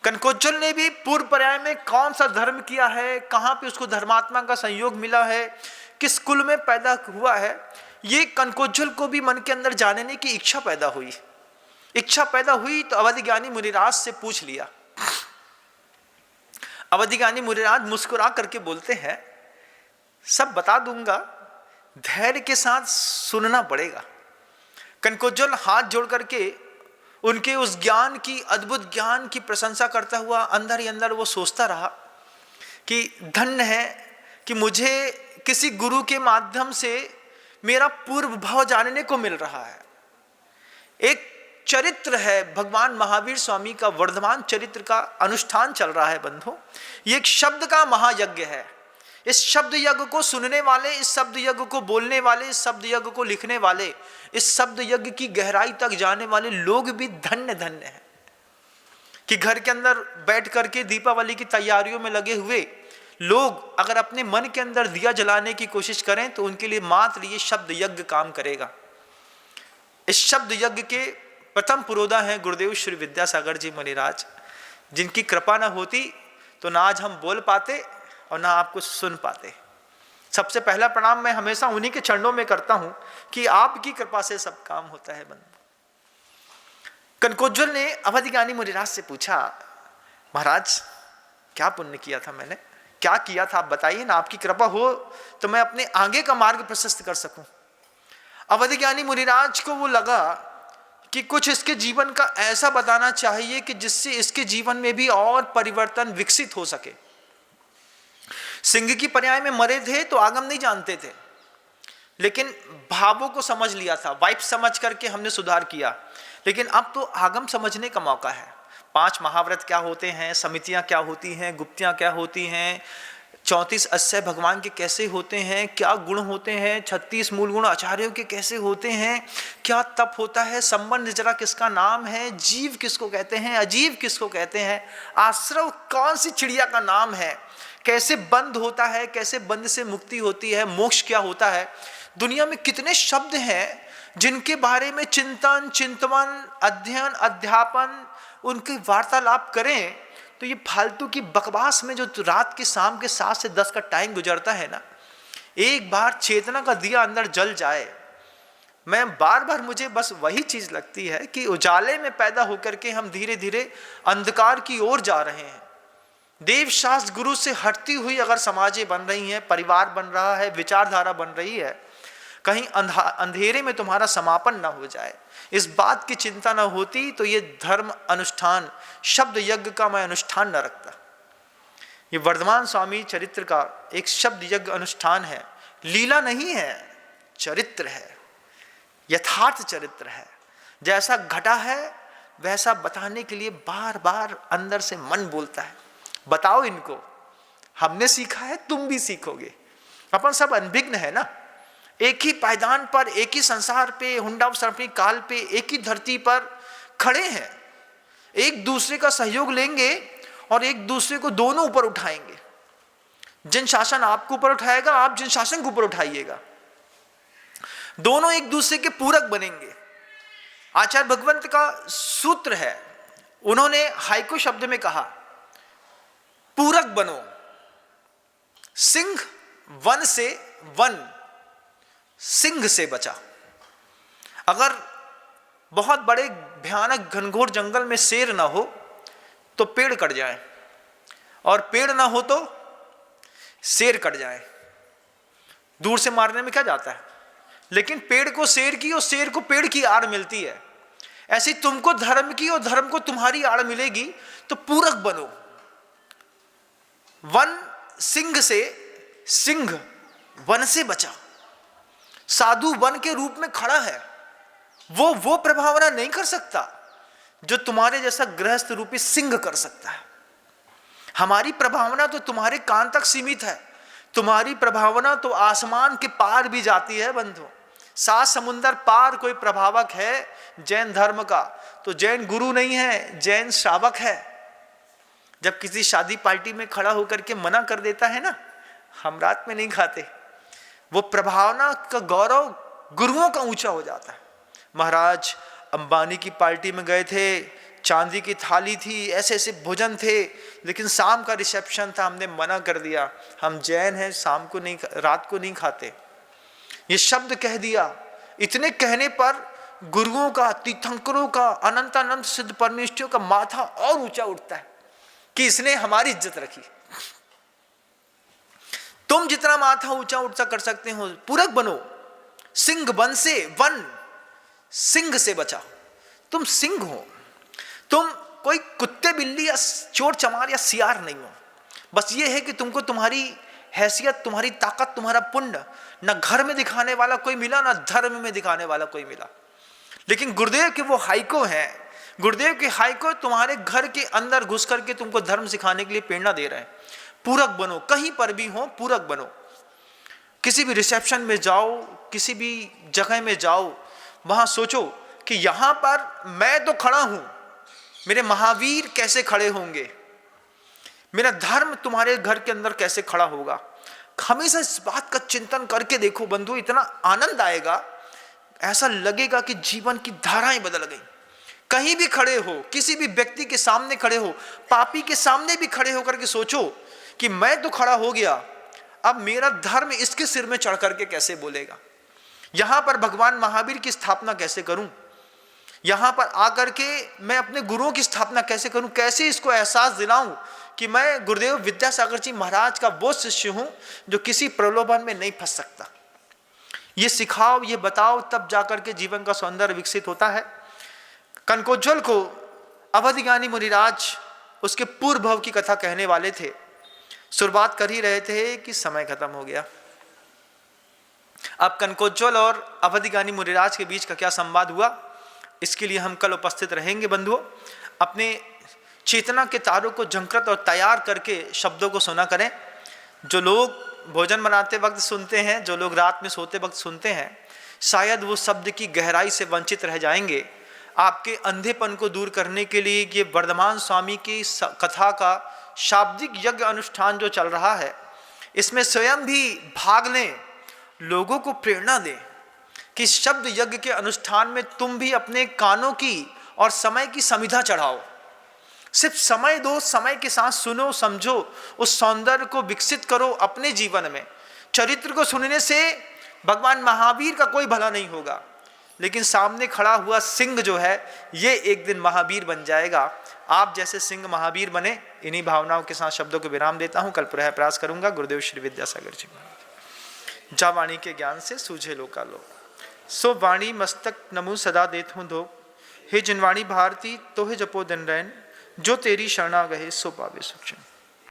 कनकोज्जल ने भी पूर्व पर्याय में कौन सा धर्म किया है, कहां पे उसको धर्मात्मा का संयोग मिला है, किस कुल में पैदा हुआ है, ये कनकोज्जल को भी मन के अंदर जानने की इच्छा पैदा हुई। इच्छा पैदा हुई तो अवधि ज्ञानी मुनिराज से पूछ लिया। अवधि ज्ञानी मुनिराज मुस्कुरा करके बोलते हैं, सब बता दूंगा, धैर्य के साथ सुनना पड़ेगा। कनकोज्जल हाथ जोड़ करके उनके उस ज्ञान की, अद्भुत ज्ञान की प्रशंसा करता हुआ अंदर ही अंदर वो सोचता रहा कि धन्य है कि मुझे किसी गुरु के माध्यम से मेरा पूर्व भाव जानने को मिल रहा है। एक चरित्र है, भगवान महावीर स्वामी का वर्धमान चरित्र का अनुष्ठान चल रहा है बंधु। ये एक शब्द का महायज्ञ है। इस शब्द यज्ञ को सुनने वाले, इस शब्द यज्ञ को बोलने वाले, इस शब्द यज्ञ को लिखने वाले, इस शब्द यज्ञ की गहराई तक जाने वाले लोग भी धन्य धन्य हैं। कि घर के अंदर बैठ करके दीपावली की तैयारियों में लगे हुए लोग अगर अपने मन के अंदर दिया जलाने की कोशिश करें तो उनके लिए मात्र ये शब्द यज्ञ काम करेगा। इस शब्द यज्ञ के प्रथम पुरोधा हैं गुरुदेव श्री विद्यासागर जी मुनिराज, जिनकी कृपा न होती तो ना आज हम बोल पाते और ना आपको सुन पाते। सबसे पहला प्रणाम मैं हमेशा उन्हीं के चरणों में करता हूं कि आपकी कृपा से सब काम होता है बंधु। कनकोज्जल ने अवधि ज्ञानी मुनिराज से पूछा, महाराज क्या पुण्य किया था मैंने, क्या किया था आप बताइए ना, आपकी कृपा हो तो मैं अपने आगे का मार्ग प्रशस्त कर सकूं। अवधि ज्ञानी मुनिराज को वो लगा कि कुछ इसके जीवन का ऐसा बताना चाहिए कि जिससे इसके जीवन में भी और परिवर्तन विकसित हो सके। सिंह की पर्याय में मरे थे तो आगम नहीं जानते थे, लेकिन भावों को समझ लिया था, वाइफ समझ करके हमने सुधार किया। लेकिन अब तो आगम समझने का मौका है। 5 महाव्रत क्या होते हैं, समितियां क्या होती हैं, गुप्तियां क्या होती हैं, 34 अश्चर्य भगवान के कैसे होते हैं, क्या गुण होते हैं, 36 मूल गुण आचार्यों के कैसे होते हैं, क्या तप होता है, संबंध जरा किसका नाम है, जीव किसको कहते हैं, अजीव किसको कहते हैं, आश्रव कौन सी चिड़िया का नाम है, कैसे बंध होता है, कैसे बंध से मुक्ति होती है, मोक्ष क्या होता है। दुनिया में कितने शब्द हैं जिनके बारे में चिंतन, चिंतवन, अध्ययन, अध्यापन, उनकी वार्तालाप करें तो ये फालतू की बकवास में जो रात के शाम के 7 से 10 का टाइम गुजरता है ना, एक बार चेतना का दिया अंदर जल जाए। मैं बार बार मुझे बस वही चीज लगती है कि उजाले में पैदा होकर के हम धीरे धीरे अंधकार की ओर जा रहे हैं। देव शास्त्र गुरु से हटती हुई अगर समाजें बन रही हैं, परिवार बन रहा है, विचारधारा बन रही है, कहीं अंधेरे में तुम्हारा समापन ना हो जाए, इस बात की चिंता ना होती तो ये धर्म अनुष्ठान, शब्द यज्ञ का मैं अनुष्ठान न रखता। ये वर्धमान स्वामी चरित्र का एक शब्द यज्ञ अनुष्ठान है, लीला नहीं है, चरित्र है, यथार्थ चरित्र है। जैसा घटा है वैसा बताने के लिए बार बार अंदर से मन बोलता है, बताओ इनको, हमने सीखा है तुम भी सीखोगे। अपन सब अनभिज्ञ है ना, एक ही पायदान पर, एक ही संसार पे, हुंडा सर्पी काल पे, एक ही धरती पर खड़े हैं, एक दूसरे का सहयोग लेंगे और एक दूसरे को दोनों ऊपर उठाएंगे। जिन शासन आपको ऊपर उठाएगा, आप जिन शासन को ऊपर उठाइएगा, दोनों एक दूसरे के पूरक बनेंगे। आचार्य भगवंत का सूत्र है, उन्होंने हाइको शब्द में कहा, पूरक बनो। सिंह वन से, वन सिंह से बचा। अगर बहुत बड़े भयानक घनघोर जंगल में शेर ना हो तो पेड़ कट जाए, और पेड़ ना हो तो शेर कट जाए। दूर से मारने में क्या जाता है, लेकिन पेड़ को शेर की और शेर को पेड़ की आड़ मिलती है। ऐसे तुमको धर्म की और धर्म को तुम्हारी आड़ मिलेगी, तो पूरक बनो। वन सिंह से, सिंह वन से बचा। साधु वन के रूप में खड़ा है, वो प्रभावना नहीं कर सकता जो तुम्हारे जैसा गृहस्थ रूपी सिंह कर सकता है। हमारी प्रभावना तो तुम्हारे कान तक सीमित है, तुम्हारी प्रभावना तो आसमान के पार भी जाती है बंधु। 7 समुंदर पार कोई प्रभावक है जैन धर्म का, तो जैन गुरु नहीं है, जैन श्रावक है। जब किसी शादी पार्टी में खड़ा होकर के मना कर देता है ना, हम रात में नहीं खाते, वो प्रभावना का गौरव गुरुओं का ऊंचा हो जाता है। महाराज अंबानी की पार्टी में गए थे, चांदी की थाली थी, ऐसे ऐसे भोजन थे, लेकिन शाम का रिसेप्शन था, हमने मना कर दिया, हम जैन हैं, शाम को नहीं, रात को नहीं खाते। ये शब्द कह दिया। इतने कहने पर गुरुओं का, तीर्थंकरों का, अनंतानंद सिद्ध परमेष्ठियों का माथा और ऊंचा उठता है कि इसने हमारी इज्जत रखी। तुम जितना माथा ऊंचा ऊंचा कर सकते हो पूरक बनो। सिंह वन से, वन सिंह से बचा। तुम सिंह हो, तुम कोई कुत्ते बिल्ली या चोर चमार या सियार नहीं हो। बस ये है कि तुमको तुम्हारी हैसियत, तुम्हारी ताकत, तुम्हारा पुण्य न घर में दिखाने वाला कोई मिला, न धर्म में दिखाने वाला कोई मिला। लेकिन गुरुदेव के वो हाइको हैं, गुरुदेव के हाइको तुम्हारे घर के अंदर घुस करके तुमको धर्म सिखाने के लिए प्रेरणा दे रहे हैं। पूरक बनो, कहीं पर भी हो पूरक बनो। किसी भी रिसेप्शन में जाओ, किसी भी जगह में जाओ, वहां सोचो कि यहां पर मैं तो खड़ा हूं, मेरे महावीर कैसे खड़े होंगे, मेरा धर्म तुम्हारे घर के अंदर कैसे खड़ा होगा। हमेशा इस बात का चिंतन करके देखो बंधु, इतना आनंद आएगा, ऐसा लगेगा कि जीवन की धाराएं बदल गई। कहीं भी खड़े हो, किसी भी व्यक्ति के सामने खड़े हो, पापी के सामने भी खड़े होकर के सोचो कि मैं तो खड़ा हो गया, अब मेरा धर्म इसके सिर में चढ़ करके कैसे बोलेगा, यहां पर भगवान महावीर की स्थापना कैसे करूं, यहां पर आकर के मैं अपने गुरुओं की स्थापना कैसे करूं, कैसे इसको एहसास दिलाऊं कि मैं गुरुदेव विद्यासागर जी महाराज का वो शिष्य हूं जो किसी प्रलोभन में नहीं फंस सकता। ये सिखाओ, ये बताओ, तब जाकर के जीवन का सौंदर्य विकसित होता है। कनकोज्वल को अवधि ज्ञानी मुनिराज उसके पूर्व भव की कथा कहने वाले थे। शुरुआत कर ही रहे थे कि समय खत्म हो गया। अब कनकोज्वल और अवधि ज्ञानी मुनिराज के बीच का क्या संवाद हुआ, इसके लिए हम कल उपस्थित रहेंगे। बंधुओं, अपने चेतना के तारों को झंकृत और तैयार करके शब्दों को सुना करें। जो लोग भोजन बनाते वक्त सुनते हैं, जो लोग रात में सोते वक्त सुनते हैं, शायद वो शब्द की गहराई से वंचित रह जाएंगे। आपके अंधेपन को दूर करने के लिए ये वर्धमान स्वामी की कथा का शाब्दिक यज्ञ अनुष्ठान जो चल रहा है, इसमें स्वयं भी भाग लें, लोगों को प्रेरणा दें कि शब्द यज्ञ के अनुष्ठान में तुम भी अपने कानों की और समय की समिधा चढ़ाओ। सिर्फ समय दो, समय के साथ सुनो, समझो, उस सौंदर्य को विकसित करो अपने जीवन में। चरित्र को सुनने से भगवान महावीर का कोई भला नहीं होगा, लेकिन सामने खड़ा हुआ सिंह जो है ये एक दिन महावीर बन जाएगा। आप जैसे सिंह महावीर बने, इन्हीं भावनाओं के साथ शब्दों को विराम देता हूं। कल पुनः प्रयास करूंगा। गुरुदेव श्री विद्यासागर जी महाराज। जा वाणी के ज्ञान से सूझे लोकालोक, सो वाणी मस्तक नमु सदा देत हूं धो। हे जिनवाणी भारती तो हे जपो दिन रैन, जो तेरी शरणा गहे सो पावे सुख।